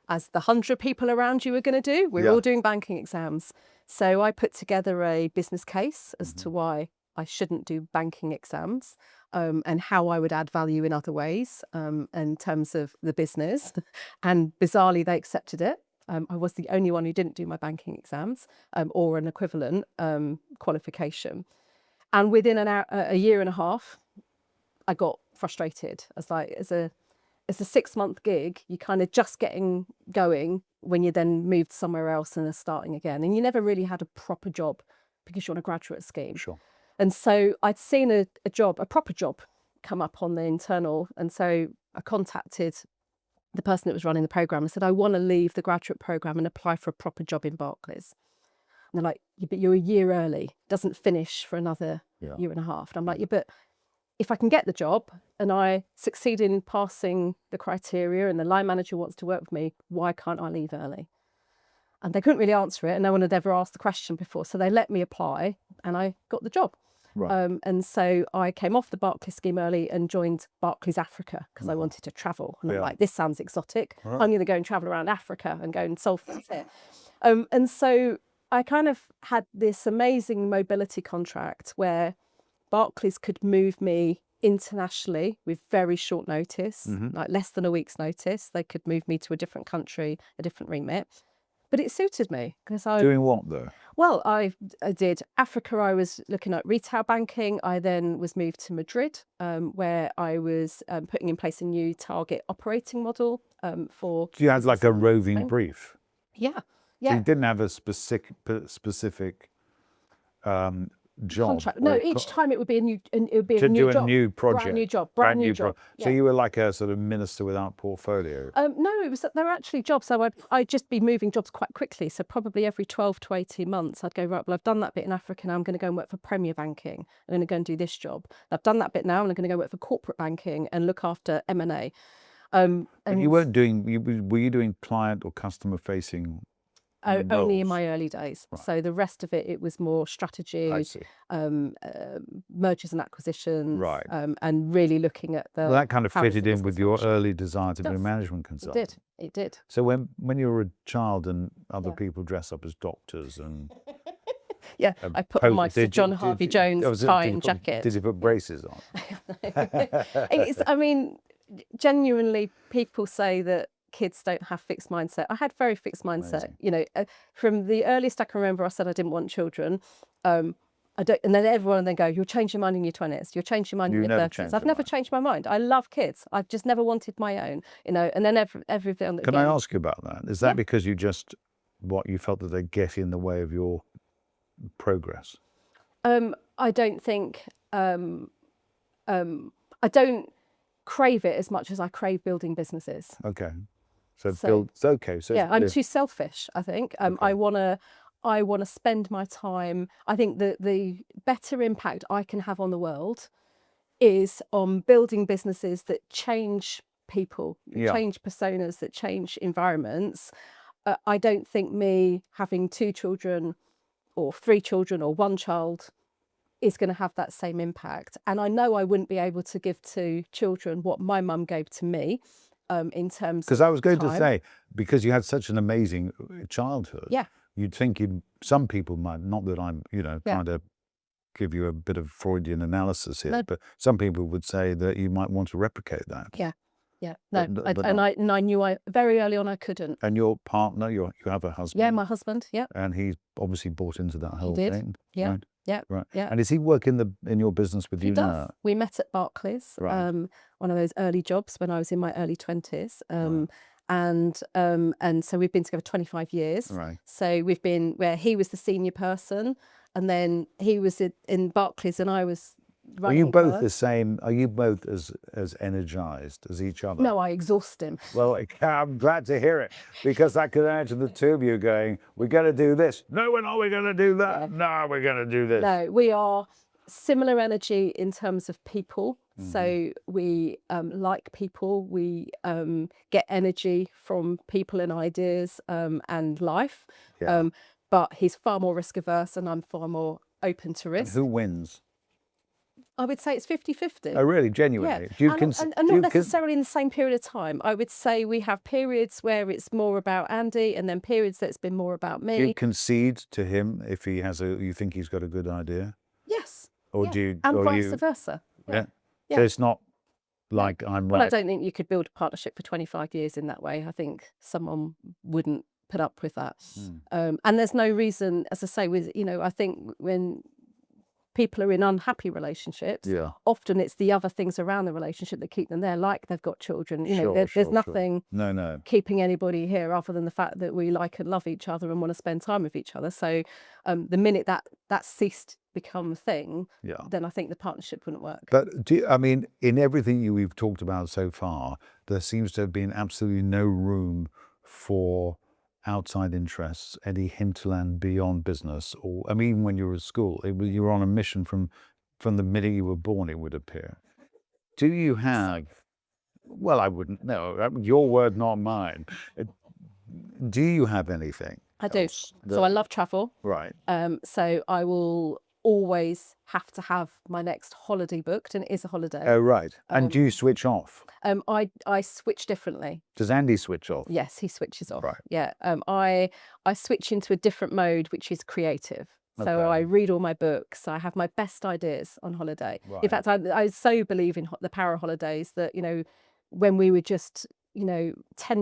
as the 100 people around you are going to do. We're all doing banking exams. So I put together a business case as to why I shouldn't do banking exams, and how I would add value in other ways, in terms of the business. And bizarrely, they accepted it. I was the only one who didn't do my banking exams, or an equivalent qualification. And within a year and a half, I got frustrated. As a 6-month gig, you're kind of just getting going when you then moved somewhere else and are starting again. And you never really had a proper job because you're on a graduate scheme. Sure. And so I'd seen a proper job come up on the internal. And so I contacted the person that was running the program and said, I want to leave the graduate program and apply for a proper job in Barclays. And they're like, yeah, but you're a year early, doesn't finish for another year and a half. And I'm like, yeah, but if I can get the job and I succeed in passing the criteria and the line manager wants to work with me, why can't I leave early? And they couldn't really answer it, and no one had ever asked the question before. So they let me apply and I got the job. Right. And so I came off the Barclays scheme early and joined Barclays Africa because I wanted to travel. And I'm like, this sounds exotic. I'm going to go and travel around Africa and go and solve things here. And so I kind of had this amazing mobility contract where Barclays could move me internationally with very short notice, like less than a week's notice. They could move me to a different country, a different remit. But it suited me because I... Doing what though? Well, I did Africa. I was looking at retail banking. I then was moved to Madrid, where I was putting in place a new target operating model for... So you had like a roving brief? Yeah. So you didn't have a specific job? Contract. No, each time it would be a new job. A new project. Brand new job. So you were like a sort of minister without portfolio? No, they were actually jobs. So I'd just be moving jobs quite quickly. So probably every 12 to 18 months, I'd go, right, well, I've done that bit in Africa. Now I'm going to go and work for Premier Banking. I'm going to go and do this job. I've done that bit now, and I'm going to go work for corporate banking and look after M&A. And you weren't doing, were you doing client or customer facing? Only in my early days. Right. So the rest of it was more strategy, mergers and acquisitions, right. And really looking at the... Well, that kind of fitted in with your early desire to be a management consultant. It did. So when you were a child and other people dress up as doctors and... I put on my John Harvey Jones tie and jacket. Did you put braces on? I mean, genuinely, people say that kids don't have fixed mindset. I had very fixed mindset. Amazing. You know, from the earliest I can remember, I said I didn't want children. I don't, and then everyone then go, "You'll change your mind in your 20s. You'll change your mind in your 30s." I've never changed my mind. I love kids. I've just never wanted my own. You know, and then everything. Can I ask you about that? Is that because you just you felt that they get in the way of your progress? I don't think. I don't crave it as much as I crave building businesses. Okay. So okay. So yeah, I'm too selfish, I think. Okay. I want to spend my time. I think that the better impact I can have on the world is on building businesses that change people, change personas, that change environments. I don't think me having 2 children or 3 children or 1 child is going to have that same impact. And I know I wouldn't be able to give to children what my mum gave to me. In terms, because I was going to say, because you had such an amazing childhood, you'd think some people might, not that I'm trying to give you a bit of Freudian analysis here, but some people would say that you might want to replicate that. And I knew very early on I couldn't. And your partner, you have a husband? Yeah, my husband. And he's obviously bought into that whole thing. Yeah. Right? Yeah. And does he work in your business with you now? We met at Barclays, one of those early jobs when I was in my early 20s. And so we've been together 25 years. Right. So we've been where he was the senior person, and then he was in Barclays and I was running. Are you both the same? Are you both as energized as each other? No, I exhaust him. Well, I'm glad to hear it, because I could imagine the two of you going, "We're going to do this. No, we're not. We're going to do that. No, we're going to do this." No, we are similar energy in terms of people. So we like people. We get energy from people and ideas and life. But he's far more risk averse and I'm far more open to risk. And who wins? I would say it's 50-50. Oh, really? Genuinely? Yeah. Do you and not necessarily in the same period of time. I would say we have periods where it's more about Andy, and then periods that's been more about me. Do you concede to him if he has you think he's got a good idea? Yes. Or do you... And vice versa. Yeah. So it's not like I'm right. Well, I don't think you could build a partnership for 25 years in that way. I think someone wouldn't put up with that. And there's no reason, as I say, with, I think when people are in unhappy relationships, often it's the other things around the relationship that keep them there, like they've got children. There's nothing keeping anybody here other than the fact that we like and love each other and want to spend time with each other. So the minute that ceased become a thing, then I think the partnership wouldn't work. But in everything we've talked about so far, there seems to have been absolutely no room for outside interests, any hinterland beyond business, or even when you were at school, you were on a mission from the minute you were born, it would appear. Do you have, well, I wouldn't know, your word, not mine. Do you have anything? I do. So I love travel. Right. So I will always have to have my next holiday booked, and it is a holiday. Oh, right. And do you switch off? I switch differently. Does Andy switch off? Yes, he switches off. Right. Yeah. I switch into a different mode, which is creative. So I read all my books. I have my best ideas on holiday. Right. In fact, I so believe in the power of holidays that, when we were just 10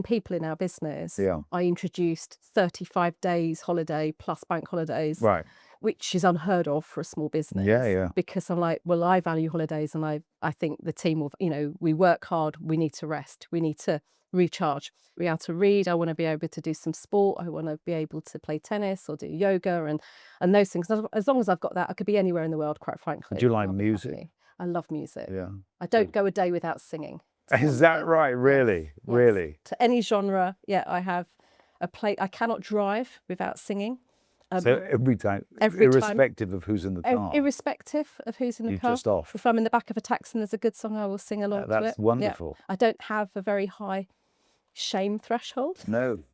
people in our business, I introduced 35 days holiday plus bank holidays. Right. Which is unheard of for a small business. Yeah. Because I'm like, well, I value holidays, and I think the team will, we work hard, we need to rest, we need to recharge. We have to read, I want to be able to do some sport, I want to be able to play tennis or do yoga and those things. As long as I've got that, I could be anywhere in the world, quite frankly. Do you like music? I love music. Yeah. I don't go a day without singing. Is that right? Really? Yes. Really? To any genre, I have I cannot drive without singing. So every time, irrespective of who's in the car? Irrespective of who's in the car. You're just off. If I'm in the back of a taxi and there's a good song, I will sing along to it. That's wonderful. Yeah. I don't have a very high shame threshold. No.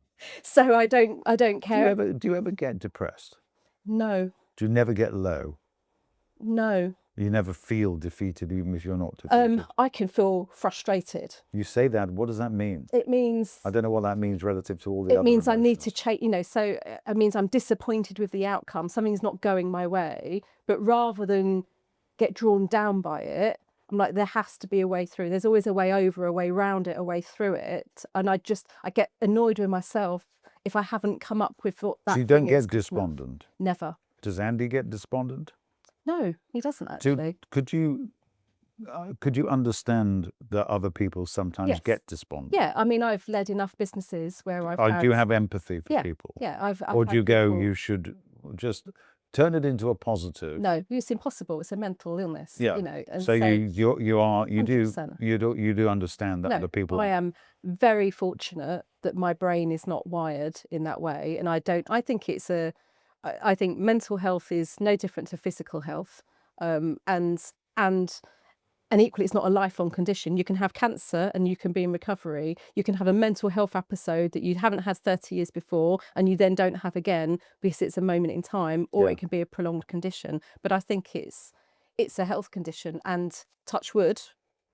So I don't care. Do you ever get depressed? No. Do you never get low? No. You never feel defeated, even if you're not defeated? I can feel frustrated. You say that, what does that mean? It means... I don't know what that means relative to all the other It means emotions. I need to change, so it means I'm disappointed with the outcome. Something's not going my way, but rather than get drawn down by it, I'm like, there has to be a way through. There's always a way over, a way around it, a way through it. And I get annoyed with myself if I haven't come up with what that So you don't get despondent? Never. Does Andy get despondent? No, he doesn't actually. Could you understand that other people sometimes get despondent? Yeah, I've led enough businesses where do you have empathy for people? Yeah, I've or do you go, you should just turn it into a positive? No, it's impossible. It's a mental illness. Yeah. And so you do understand that other people. I am very fortunate that my brain is not wired in that way, and I think mental health is no different to physical health, and equally, it's not a lifelong condition. You can have cancer and you can be in recovery. You can have a mental health episode that you haven't had 30 years before and you then don't have again because it's a moment in time, or it can be a prolonged condition. But I think it's a health condition, and touch wood,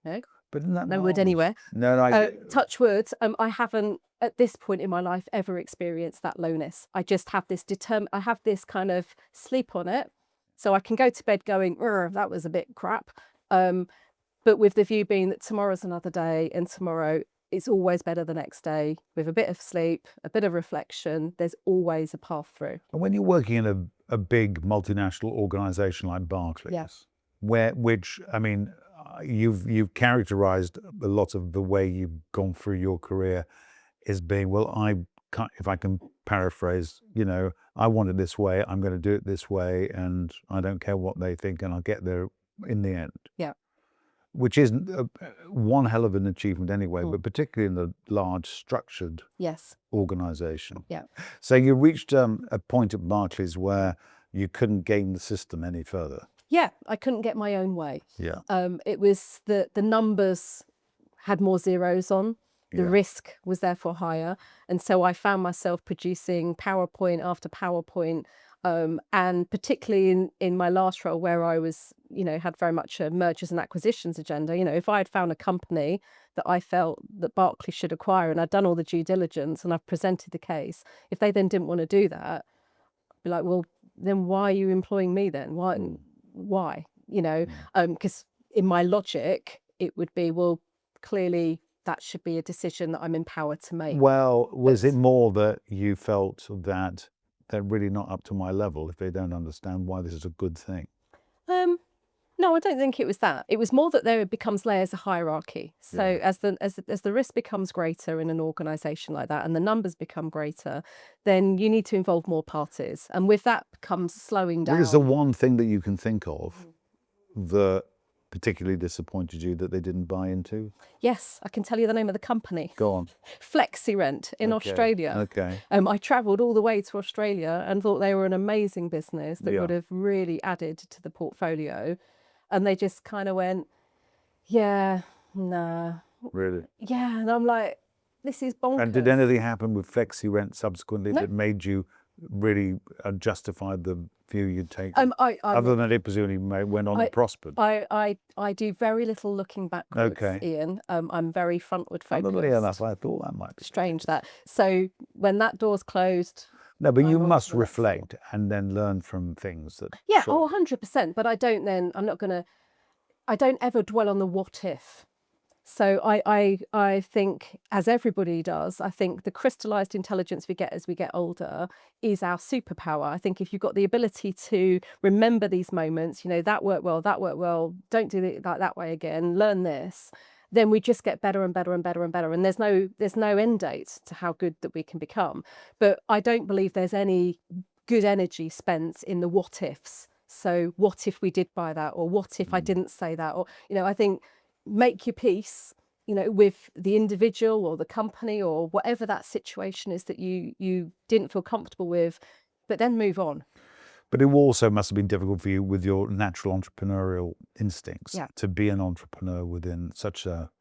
no, but no wood anywhere. No, touch wood. I haven't at this point in my life ever experienced that lowness. I just have this I have this kind of sleep on it, so I can go to bed going, that was a bit crap. But with the view being that tomorrow's another day, and tomorrow it's always better the next day. With a bit of sleep, a bit of reflection, there's always a path through. And when you're working in a big multinational organization like Barclays, you've characterized a lot of the way you've gone through your career as being, if I can paraphrase, I want it this way, I'm going to do it this way, and I don't care what they think, and I'll get there in the end. Yeah. Which is one hell of an achievement anyway, but particularly in the large structured organization. Yeah. So you reached a point at Barclays where you couldn't game the system any further. Yeah, I couldn't get my own way. Yeah. It was the numbers had more zeros on. The risk was therefore higher. And so I found myself producing PowerPoint after PowerPoint. And particularly in my last role where I was, had very much a mergers and acquisitions agenda, if I had found a company that I felt that Barclays should acquire and I'd done all the due diligence and I've presented the case, if they then didn't want to do that, I'd be like, well, then why are you employing me then? Why? Because in my logic, it would be, well, clearly that should be a decision that I'm empowered to make. Well, was it more that you felt that they're really not up to my level if they don't understand why this is a good thing? No, I don't think it was that. It was more that there becomes layers of hierarchy. So as the risk becomes greater in an organisation like that and the numbers become greater, then you need to involve more parties. And with that comes slowing down. What is the one thing that you can think of that particularly disappointed you that they didn't buy into? Yes, I can tell you the name of the company. Go on. FlexiRent in Australia. Okay. I travelled all the way to Australia and thought they were an amazing business that would have really added to the portfolio. And they just kind of went, yeah, nah. Really? Yeah, and I'm like, this is bonkers. And did anything happen with FlexiRent subsequently that made you really justify the view you'd taken? Other than it presumably went on and prospered. I do very little looking backwards, Ian. I'm very frontward focused. Funnily enough, I thought that might be strange that. So when that door's closed. No, but you must reflect and then learn from things that. Yeah, 100%. But I don't ever dwell on the what if. So I think, as everybody does, I think the crystallized intelligence we get as we get older is our superpower. I think if you've got the ability to remember these moments, that worked well, don't do it like that way again, learn this, then we just get better and better and better and better. And there's no end date to how good that we can become. But I don't believe there's any good energy spent in the what ifs. So what if we did buy that? Or what if I didn't say that? Or, I think make your peace, with the individual or the company or whatever that situation is that you didn't feel comfortable with, but then move on. But it also must have been difficult for you with your natural entrepreneurial instincts to be an entrepreneur within such a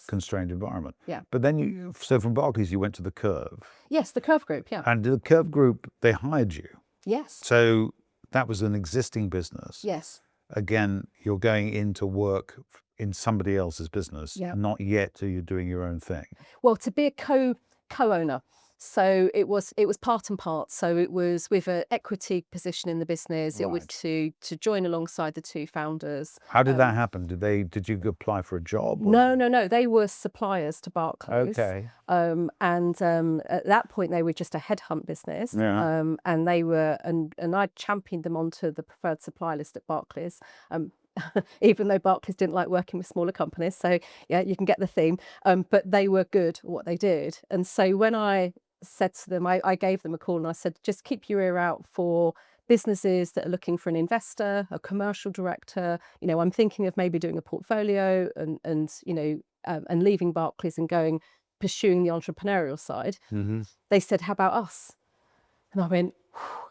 constrained environment. Yeah. But then so from Barclays, you went to the Curve. Yes, the Curve Group, yeah. And the Curve Group, they hired you. Yes. So that was an existing business. Yes. Again, you're going into work in somebody else's business, not yet till you're doing your own thing. Well, to be a co-owner. So it was part and part. So it was with an equity position in the business. It was to join alongside the two founders. How did that happen? Did you apply for a job? Or? No. They were suppliers to Barclays. Okay. And at that point they were just a headhunt business. Yeah. And they were and I championed them onto the preferred supplier list at Barclays. Even though Barclays didn't like working with smaller companies. So yeah, you can get the theme. But they were good at what they did. And so when I said to them, I gave them a call and I said, just keep your ear out for businesses that are looking for an investor, a commercial director. I'm thinking of maybe doing a portfolio and leaving Barclays and pursuing the entrepreneurial side. Mm-hmm. They said, how about us? And I went,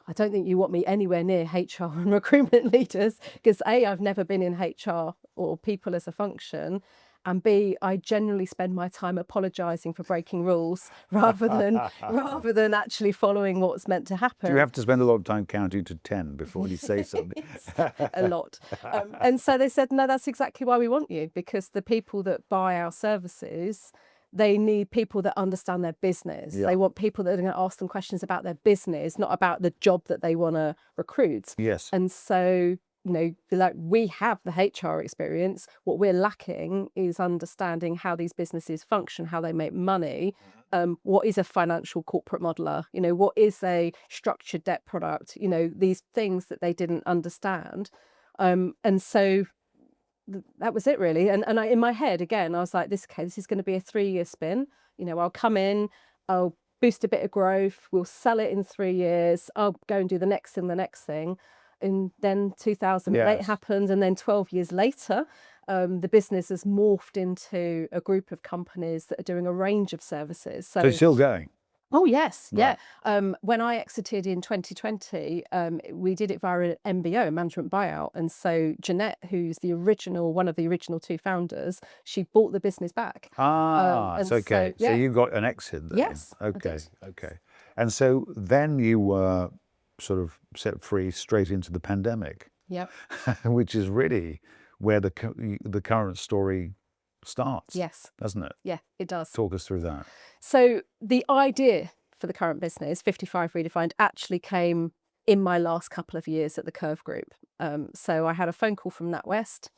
I don't think you want me anywhere near HR and recruitment leaders because A, I've never been in HR or people as a function. And B, I generally spend my time apologising for breaking rules rather than actually following what's meant to happen. Do you have to spend a lot of time counting to 10 before you say something? A lot. And so they said, no, that's exactly why we want you, because the people that buy our services, they need people that understand their business. Yeah. They want people that are going to ask them questions about their business, not about the job that they want to recruit. Yes. And so we have the HR experience. What we're lacking is understanding how these businesses function, how they make money. What is a financial corporate modeler? What is a structured debt product? These things that they didn't understand. And so that was it really. And I, in my head, again, I was like, this is going to be a 3-year spin. I'll come in, I'll boost a bit of growth. We'll sell it in 3 years. I'll go and do the next thing. And then 2008 happened, and then 12 years later, the business has morphed into a group of companies that are doing a range of services. So it's still going? Oh, yes. Yeah. Right. When I exited in 2020, we did it via an MBO, a management buyout. And so Jeanette, who's one of the original two founders, she bought the business back. Ah, And so okay. So yeah, you got an exit then. yes, I Okay, did. okay. And so then you were sort of set free straight into the pandemic, Yep. which is really where the current story starts, Yes. doesn't it? Yeah, it does. Talk us through that. So the idea for the current business, 55 Redefined, actually came in my last couple of years at the Curve Group. So I had a phone call from NatWest,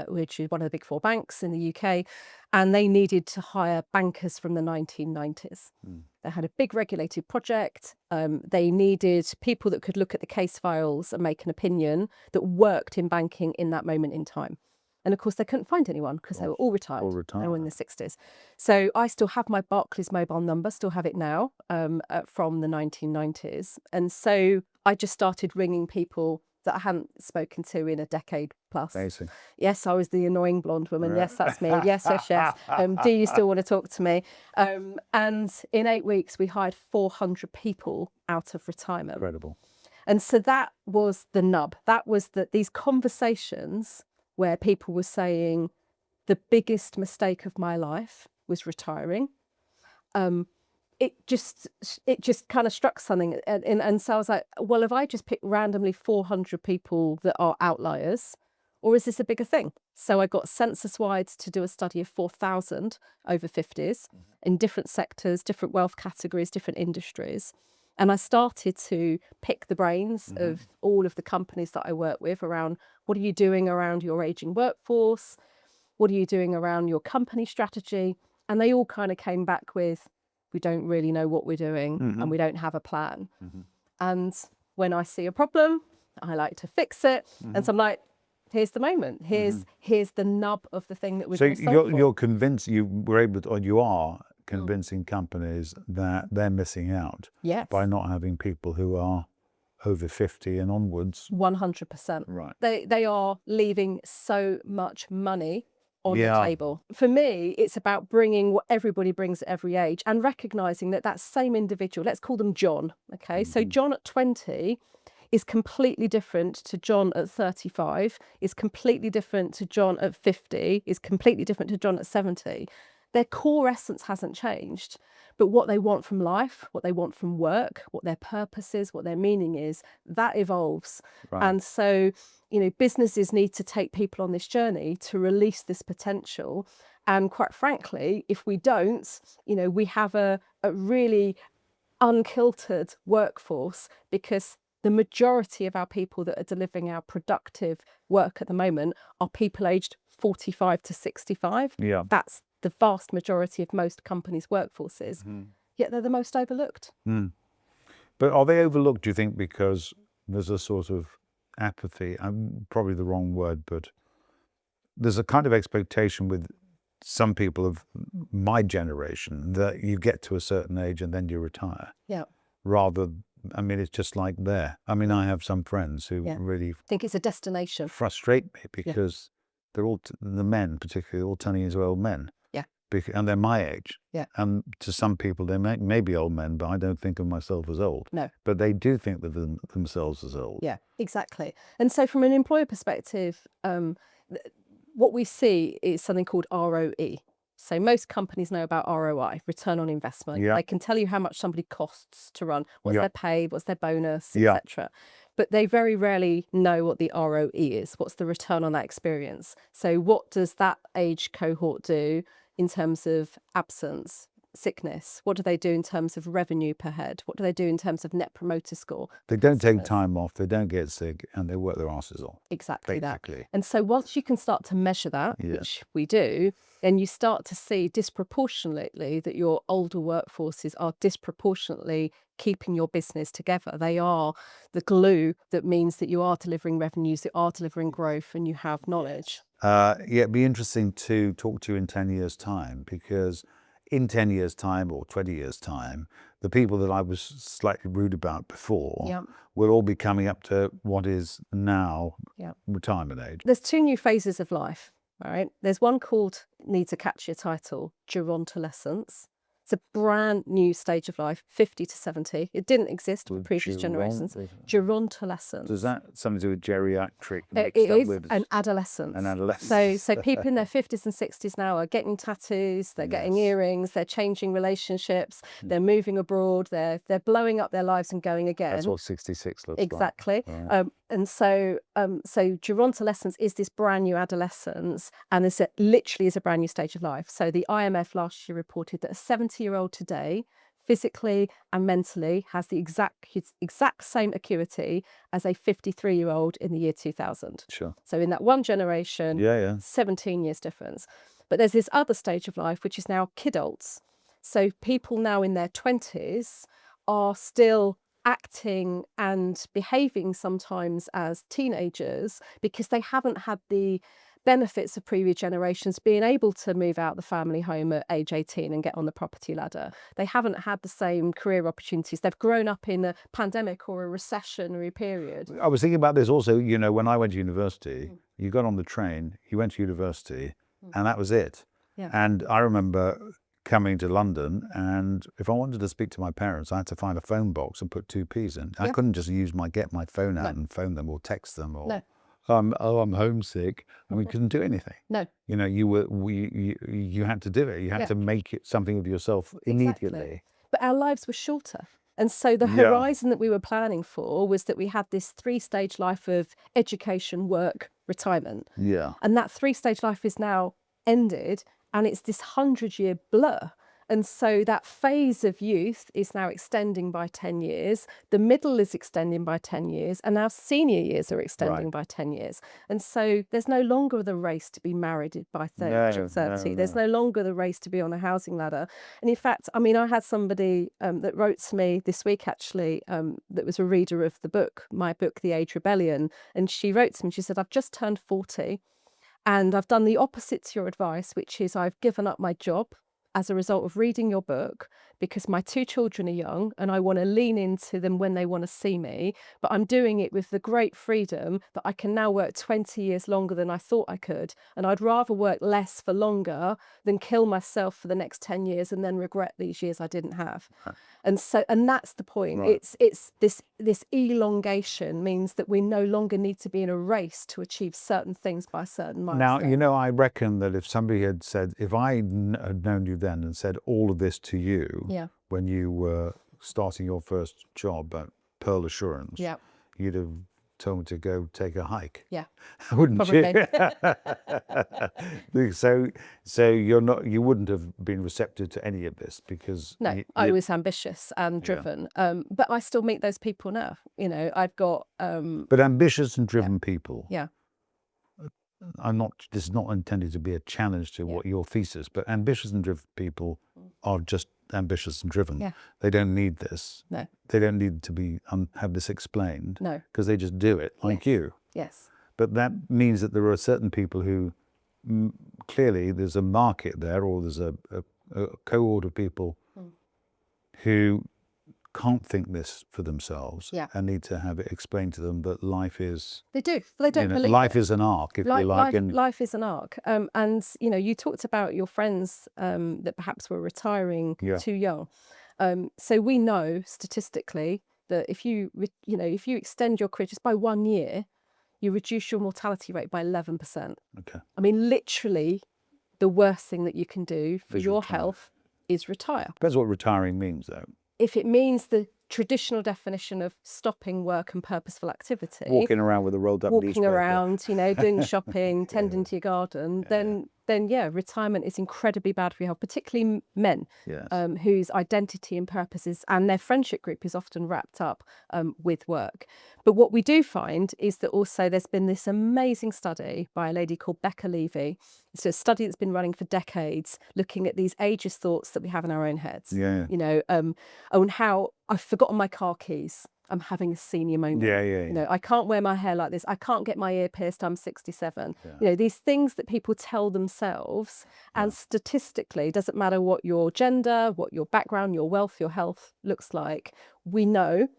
which is one of the big four banks in the UK, and they needed to hire bankers from the 1990s. They had a big regulated project. They needed people that could look at the case files and make an opinion that worked in banking in that moment in time. And of course, they couldn't find anyone because they were all retired. They were in their 60s. So I still have my Barclays mobile number, still have it now, from the 1990s. And so I just started ringing people that I hadn't spoken to in a decade plus. Amazing. Yes, I was the annoying blonde woman. Yes, that's me. Yes, yes, yes. Do you still want to talk to me? And in 8 weeks, we hired 400 people out of retirement. Incredible. And so that was the nub. That was these conversations where people were saying, the biggest mistake of my life was retiring. It just kind of struck something. And so I was like, well, if I just pick randomly 400 people that are outliers, or is this a bigger thing? So I got census-wide to do a study of 4,000 over 50s in different sectors, different wealth categories, different industries. And I started to pick the brains of all of the companies that I work with around, what are you doing around your aging workforce? What are you doing around your company strategy? And they all kind of came back with, we don't really know what we're doing and we don't have a plan. And when I see a problem, I like to fix it. And so I'm like, here's the moment. Here's the nub of the thing that we're going to solve for. You're convinced, you were able to, or you are convincing companies that they're missing out by not having people who are over 50 and onwards. 100%. Right. They are leaving so much money on the table. For me, it's about bringing what everybody brings at every age and recognizing that that same individual, let's call them John. Okay. So John at 20 is completely different to John at 35, is completely different to John at 50, is completely different to John at 70. Their core essence hasn't changed, but what they want from life, what they want from work, what their purpose is, what their meaning is, that evolves. Right. And so, businesses need to take people on this journey to release this potential. And quite frankly, if we don't, we have a really unkiltered workforce, because the majority of our people that are delivering our productive work at the moment are people aged 45 to 65. Yeah. That's the vast majority of most companies' workforces, yet they're the most overlooked. But are they overlooked, do you think, because there's a sort of apathy? Probably the wrong word, but there's a kind of expectation with some people of my generation that you get to a certain age and then you retire. Yeah. Rather, it's just like there. I have some friends who really think it's a destination. Frustrate me because they're all, the men particularly, all turning into old men. Yeah. And they're my age. Yeah. And to some people, they may be old men, but I don't think of myself as old. No. But they do think of themselves as old. Yeah, exactly. And so from an employer perspective, what we see is something called ROE. So most companies know about ROI, return on investment. Yeah. They can tell you how much somebody costs to run, what's their pay, what's their bonus, Yeah. etc. But they very rarely know what the ROE is. What's the return on that experience? So what does that age cohort do in terms of absence, sickness? What do they do in terms of revenue per head? What do they do in terms of net promoter score? They don't take time off, they don't get sick, and they work their asses off. Exactly basically. that. And so once you can start to measure that, which we do, then you start to see disproportionately that your older workforces are disproportionately keeping your business together. They are the glue that means that you are delivering revenues, you are delivering growth, and you have knowledge. It'd be interesting to talk to you in 10 years' time, because in 10 years' time or 20 years' time, the people that I was slightly rude about before will all be coming up to what is now retirement age. There's two new phases of life, right? There's one called, need to catch your title, gerontolescence. It's a brand new stage of life, 50 to 70. It didn't exist for previous generations. Gerontolescence. Does that something to do with geriatric It mixed up is with an adolescence. an adolescent? So people in their 50s and 60s now are getting tattoos, they're getting earrings, they're changing relationships, they're moving abroad, they're blowing up their lives and going again. That's what 66 looks exactly. like. Right. And so gerontolescence is this brand new adolescence, and this literally is a brand new stage of life. So the IMF last year reported that a 70-year-old today, physically and mentally, has the exact same acuity as a 53-year-old in the year 2000. Sure. So in that one generation, 17 years difference. But there's this other stage of life, which is now kidults. So people now in their 20s are still acting and behaving sometimes as teenagers because they haven't had the benefits of previous generations being able to move out the family home at age 18 and get on the property ladder. They haven't had the same career opportunities. They've grown up in a pandemic or a recessionary period. I was thinking about this also, you know, when I went to university, you got on the train, you went to university, and that was it. Yeah. And I remember coming to London, and if I wanted to speak to my parents, I had to find a phone box and put 2p's in. I couldn't just get my phone out and phone them or text them or I'm homesick. And we couldn't do anything. No. You know, you had to do it. You had to make it something of yourself immediately. Exactly. But our lives were shorter. And so the horizon that we were planning for was that we had this 3-stage life of education, work, retirement. Yeah. And that 3-stage life is now ended, and it's this 100-year blur. And so that phase of youth is now extending by 10 years. The middle is extending by 10 years, and our senior years are extending by 10 years. And so there's no longer the race to be married by 30. There's no longer the race to be on a housing ladder. And in fact, I mean, I had somebody that wrote to me this week, actually, that was a reader of the book, my book, The Age Rebellion. And she wrote to me, she said, I've just turned 40 and I've done the opposite to your advice, which is I've given up my job as a result of reading your book because my 2 children are young and I want to lean into them when they want to see me. But I'm doing it with the great freedom that I can now work 20 years longer than I thought I could. And I'd rather work less for longer than kill myself for the next 10 years and then regret these years I didn't have. And that's the point. It's this elongation means that we no longer need to be in a race to achieve certain things by a certain milestone. Now, you know, I reckon that if somebody had said, if I had known you then and said all of this to you when you were starting your first job at Pearl Assurance, you'd have told me to go take a hike. Yeah. Wouldn't Probably. you? So you wouldn't have been receptive to any of this because I was ambitious and driven. But I still meet those people now. You know, I've got but ambitious and driven people. Yeah. This is not intended to be a challenge to what your thesis, but ambitious and driven people are just ambitious and driven. Yeah. They don't need this. No. They don't need to be have this explained. No. Because they just do it like you. Yes. But that means that there are certain people who clearly there's a market there, or there's a cohort of people who can't think this for themselves and need to have it explained to them that life is... They do. They don't believe life it. is an arc, if you like. Life is an arc. And, you know, you talked about your friends that perhaps were retiring too young. So we know statistically that if you extend your career just by 1 year, you reduce your mortality rate by 11%. Okay. I mean, literally, the worst thing that you can do for your health is retire. Depends what retiring means, though. If it means the traditional definition of stopping work and purposeful activity, walking around with a rolled up newspaper, walking around, you know, doing shopping, tending to your garden, then retirement is incredibly bad for your health, particularly men whose identity and purposes and their friendship group is often wrapped up with work. But what we do find is that also there's been this amazing study by a lady called Becca Levy. It's a study that's been running for decades, looking at these ageist thoughts that we have in our own heads. Yeah. You know, on how I've forgotten my car keys. I'm having a senior moment. You know, I can't wear my hair like this. I can't get my ear pierced. I'm 67. You know, these things that people tell themselves, and statistically, doesn't matter what your gender, what your background, your wealth, your health looks like. We know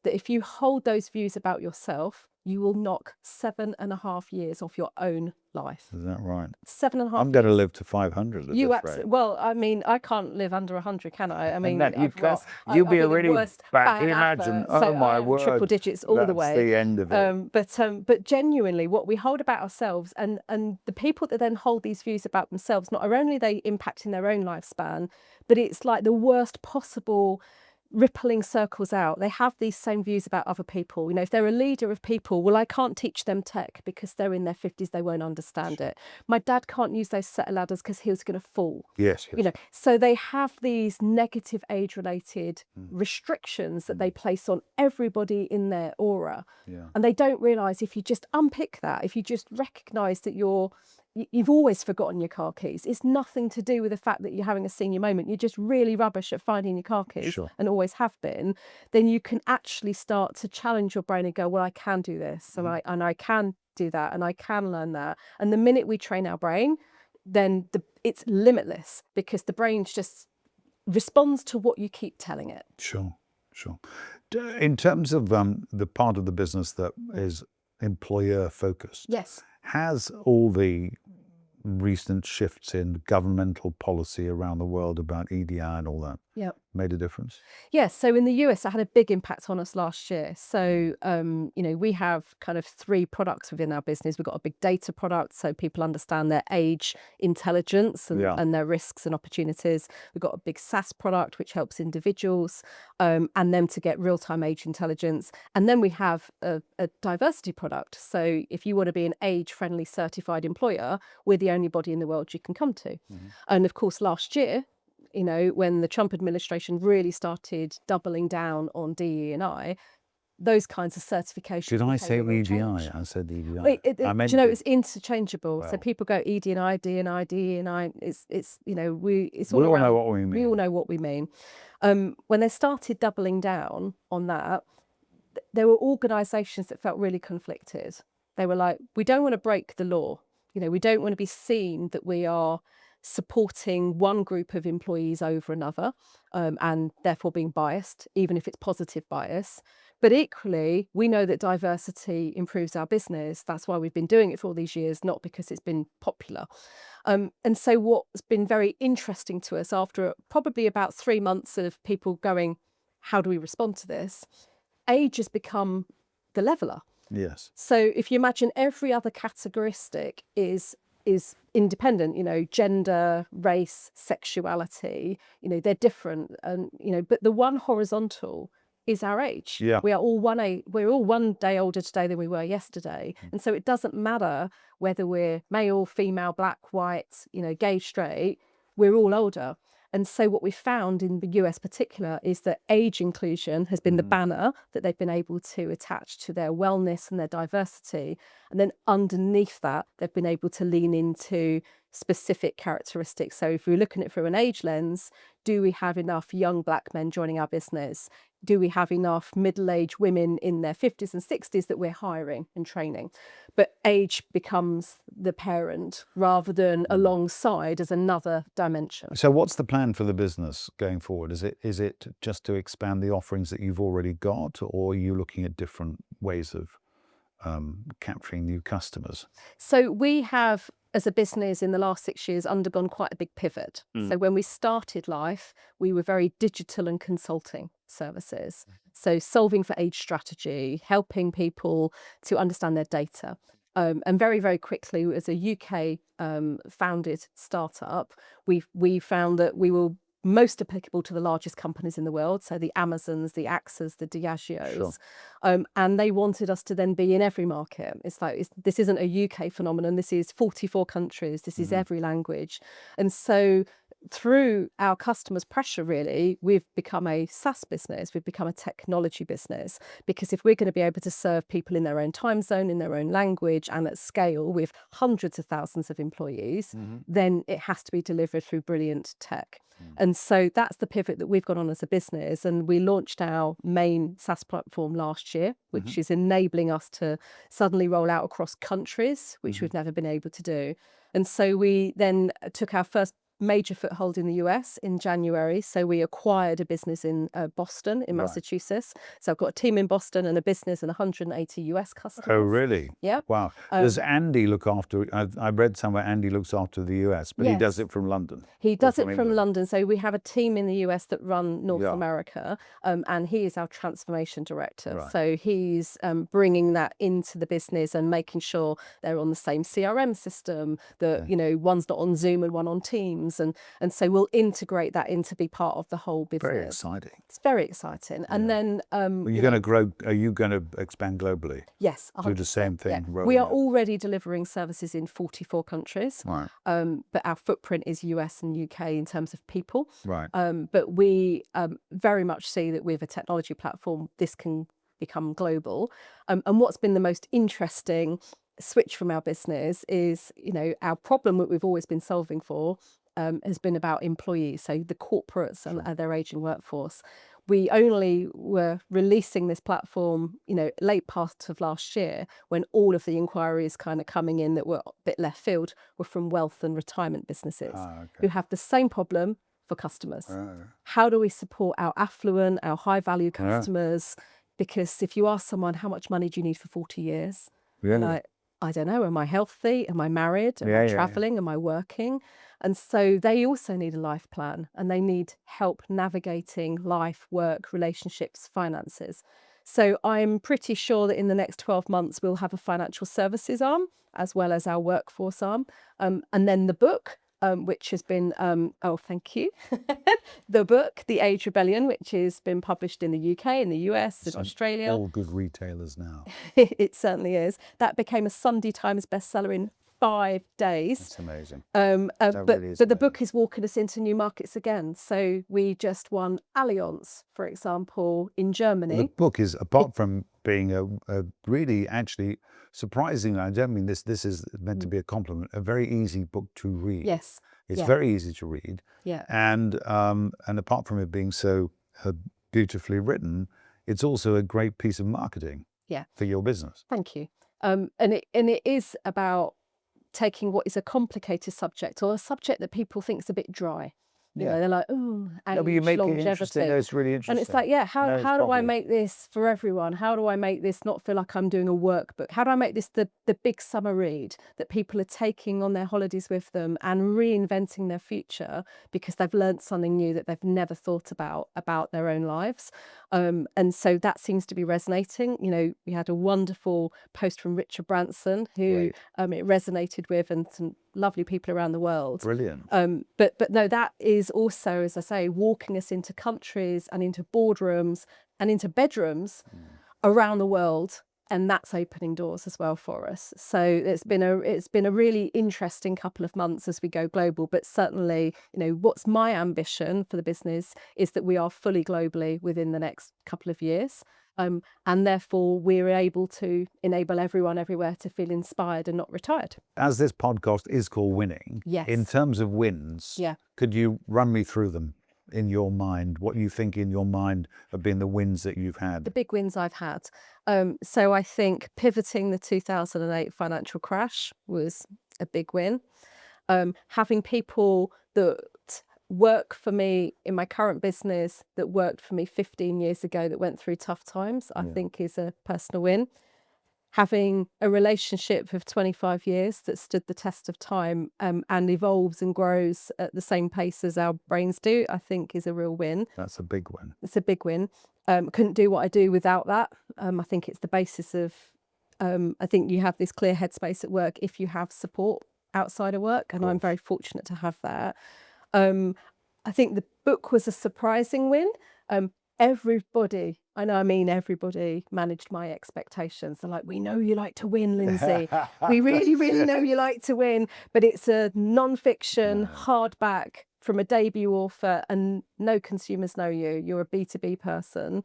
that if you hold those views about yourself, you will knock 7.5 years off your own life. Is that right? 7.5 I'm going to live to 500 at You this absolutely. rate. Well, I mean, I can't live under 100, can I? I mean, you can't. You'll be a really bad. Can you imagine? So Oh my word! triple digits all the way. That's the end of it. But genuinely, what we hold about ourselves, and the people that then hold these views about themselves, not only are they impacting their own lifespan, but it's like the worst possible rippling circles out. They have these same views about other people. You know, if they're a leader of people, well, I can't teach them tech because they're in their 50s, they won't understand it. My dad can't use those set of ladders because he was going to fall. Yes. You know, so they have these negative age-related restrictions that they place on everybody in their aura. Yeah. And they don't realise, if you just unpick that, if you just recognise that you've always forgotten your car keys. It's nothing to do with the fact that you're having a senior moment. You're just really rubbish at finding your car keys, and always have been. Then you can actually start to challenge your brain and go, well, I can do this, and I can do that, and I can learn that. And the minute we train our brain, then it's limitless, because the brain just responds to what you keep telling it. Sure. In terms of the part of the business that is employer focused, yes, has all the recent shifts in governmental policy around the world about EDI and all that made a difference? Yes. So in the US, it had a big impact on us last year. So, you know, we have kind of 3 products within our business. We've got a big data product, so people understand their age intelligence and their risks and opportunities. We've got a big SaaS product, which helps individuals and them to get real-time age intelligence. And then we have a diversity product. So if you want to be an age-friendly certified employer, we're the only body in the world you can come to. And of course, last year, you know, when the Trump administration really started doubling down on DE&I, those kinds of certifications. Did I say EDI? I said EDI. Wait, do you know, it's interchangeable. Well, so people go ED&I, D&I, DE&I. It's you know, it's all we all around. know what we mean. We all know what we mean. When they started doubling down on that, there were organisations that felt really conflicted. They were like, we don't want to break the law. You know, we don't want to be seen that we are supporting one group of employees over another, and therefore being biased, even if it's positive bias. But equally, we know that diversity improves our business. That's why we've been doing it for all these years, not because it's been popular. And so what's been very interesting to us, after probably about 3 months of people going, how do we respond to this? Age has become the leveler. Yes. So if you imagine every other categoristic is independent, you know, gender, race, sexuality, you know, they're different, and you know, but the one horizontal is our age. Yeah. We're all one day older today than we were yesterday. And so it doesn't matter whether we're male, female, black, white, you know, gay, straight, we're all older. And so what we found in the US particular is that age inclusion has been the banner that they've been able to attach to their wellness and their diversity. And then underneath that, they've been able to lean into specific characteristics. So if we're looking at it through an age lens, do we have enough young black men joining our business? Do we have enough middle-aged women in their 50s and 60s that we're hiring and training? But age becomes the parent rather than alongside as another dimension. So what's the plan for the business going forward? Is it just to expand the offerings that you've already got, or are you looking at different ways of capturing new customers? So we have, as a business in the last 6 years, undergone quite a big pivot. So when we started life, we were very digital and consulting services. So solving for age strategy, helping people to understand their data. And very, very quickly, as a UK founded startup, we found that we were most applicable to the largest companies in the world, so the Amazons, the AXAs, the Diageos, and they wanted us to then be in every market. It's like, this isn't a UK phenomenon, this is 44 countries, this is every language. And so through our customers' pressure, really, we've become a SaaS business, we've become a technology business, because if we're going to be able to serve people in their own time zone, in their own language, and at scale with hundreds of thousands of employees, then it has to be delivered through brilliant tech. And so that's the pivot that we've gone on as a business. And we launched our main SaaS platform last year, which is enabling us to suddenly roll out across countries, which we've never been able to do. And so we then took our first major foothold in the US in January. So we acquired a business in Boston, in Massachusetts. So I've got a team in Boston and a business and 180 US customers. Oh, really? Yeah. Wow. Does Andy look after, I read somewhere Andy looks after the US, but he does it from London. He does it from London. So we have a team in the US that run North America, and he is our transformation director. So he's bringing that into the business and making sure they're on the same CRM system, that, you know, one's not on Zoom and one on Teams. And so we'll integrate that in to be part of the whole business. Very exciting. It's very exciting. And then... Are you going to grow, are you going to expand globally? Yes. 100%. Do the same thing? Yeah. We are already delivering services in 44 countries. Right. But our footprint is US and UK in terms of people. Right. But we very much see that with a technology platform, this can become global. And what's been the most interesting switch from our business is, you know, our problem that we've always been solving for has been about employees, so the corporates and their aging workforce. We only were releasing this platform, you know, late part of last year, when all of the inquiries kind of coming in that were a bit left field were from wealth and retirement businesses who have the same problem for customers. How do we support our affluent, our high value customers? Because if you ask someone, how much money do you need for 40 years? Really? Like, I don't know, am I healthy? Am I married? Am I traveling? Am I working? And so they also need a life plan, and they need help navigating life, work, relationships, finances. So I'm pretty sure that in the next 12 months, we'll have a financial services arm as well as our workforce arm. And then the book, which has been, oh, thank you. The book, The Age Rebellion, which has been published in the UK, in the US, in Australia. All good retailers now. It certainly is. That became a Sunday Times bestseller in 5 days. That's amazing. But the book is walking us into new markets again. So we just won Allianz, for example, in Germany. The book is, apart from being a really actually surprising, I don't mean this is meant to be a compliment, a very easy book to read. Yes. It's very easy to read. Yeah. And apart from it being so beautifully written, it's also a great piece of marketing for your business. Thank you. And it is about taking what is a complicated subject, or a subject that people think is a bit dry. You know, they're like, oh, age, but you make it longevity. interesting. No, it's really interesting. And it's like, how do I make this for everyone? How do I make this not feel like I'm doing a workbook? How do I make this the big summer read that people are taking on their holidays with them and reinventing their future because they've learned something new that they've never thought about their own lives? And so that seems to be resonating. You know, we had a wonderful post from Richard Branson who it resonated with, and some lovely people around the world. Brilliant. But no, that is also, as I say, walking us into countries and into boardrooms and into bedrooms around the world, and that's opening doors as well for us. So it's been a really interesting couple of months as we go global. But certainly, you know, what's my ambition for the business is that we are fully globally within the next couple of years. And therefore, we're able to enable everyone everywhere to feel inspired and not retired. As this podcast is called Winning, in terms of wins, could you run me through them in your mind? What you think in your mind have been the wins that you've had? The big wins I've had. So I think pivoting the 2008 financial crash was a big win. Having people that work for me in my current business that worked for me 15 years ago that went through tough times, I think is a personal win. Having a relationship of 25 years that stood the test of time and evolves and grows at the same pace as our brains do, I think is a real win. That's a big win. It's a big win. Couldn't do what I do without that. I think it's the basis of, I think you have this clear headspace at work if you have support outside of work, and I'm very fortunate to have that. I think the book was a surprising win. Everybody, everybody managed my expectations. They're like, we know you like to win, Lyndsey. We really, really know you like to win. But it's a non-fiction hardback from a debut author, and no consumers know you. You're a B2B person.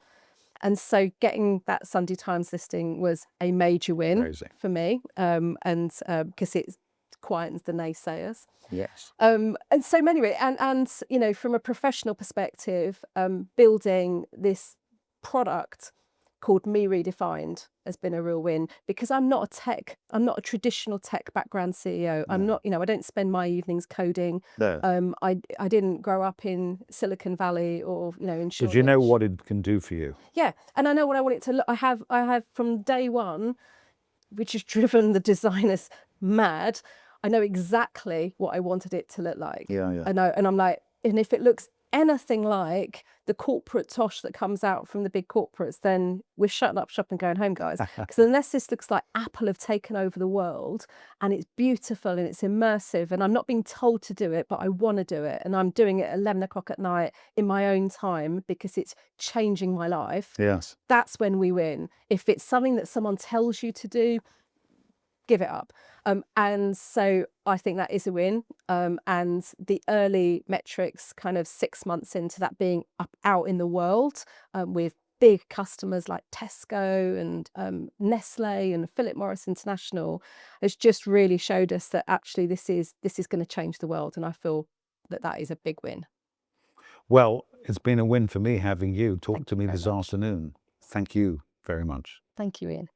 And so getting that Sunday Times listing was a major win for me, and because it quietens the naysayers. Yes. And so anyway, and you know, from a professional perspective, building this product called Me Redefined has been a real win, because I'm not a traditional tech background CEO. I'm not, I don't spend my evenings coding. No. I didn't grow up in Silicon Valley or, in But you know what it can do for you. Yeah, and I know what I want it to look. I have from day one, which has driven the designers mad. I know exactly what I wanted it to look like. Yeah. I know, and I'm like, and if it looks anything like the corporate tosh that comes out from the big corporates, then we're shutting up shop and going home, guys. Because unless this looks like Apple have taken over the world and it's beautiful and it's immersive, and I'm not being told to do it, but I want to do it, and I'm doing it at 11 o'clock at night in my own time because it's changing my life. Yes. That's when we win. If it's something that someone tells you to do, give it up. And so I think that is a win. And the early metrics, kind of 6 months into that being out in the world, with big customers like Tesco and Nestle and Philip Morris International, has just really showed us that actually this is going to change the world. And I feel that is a big win. Well, it's been a win for me having you talk to me this much. afternoon. Thank you very much. Thank you, Ian.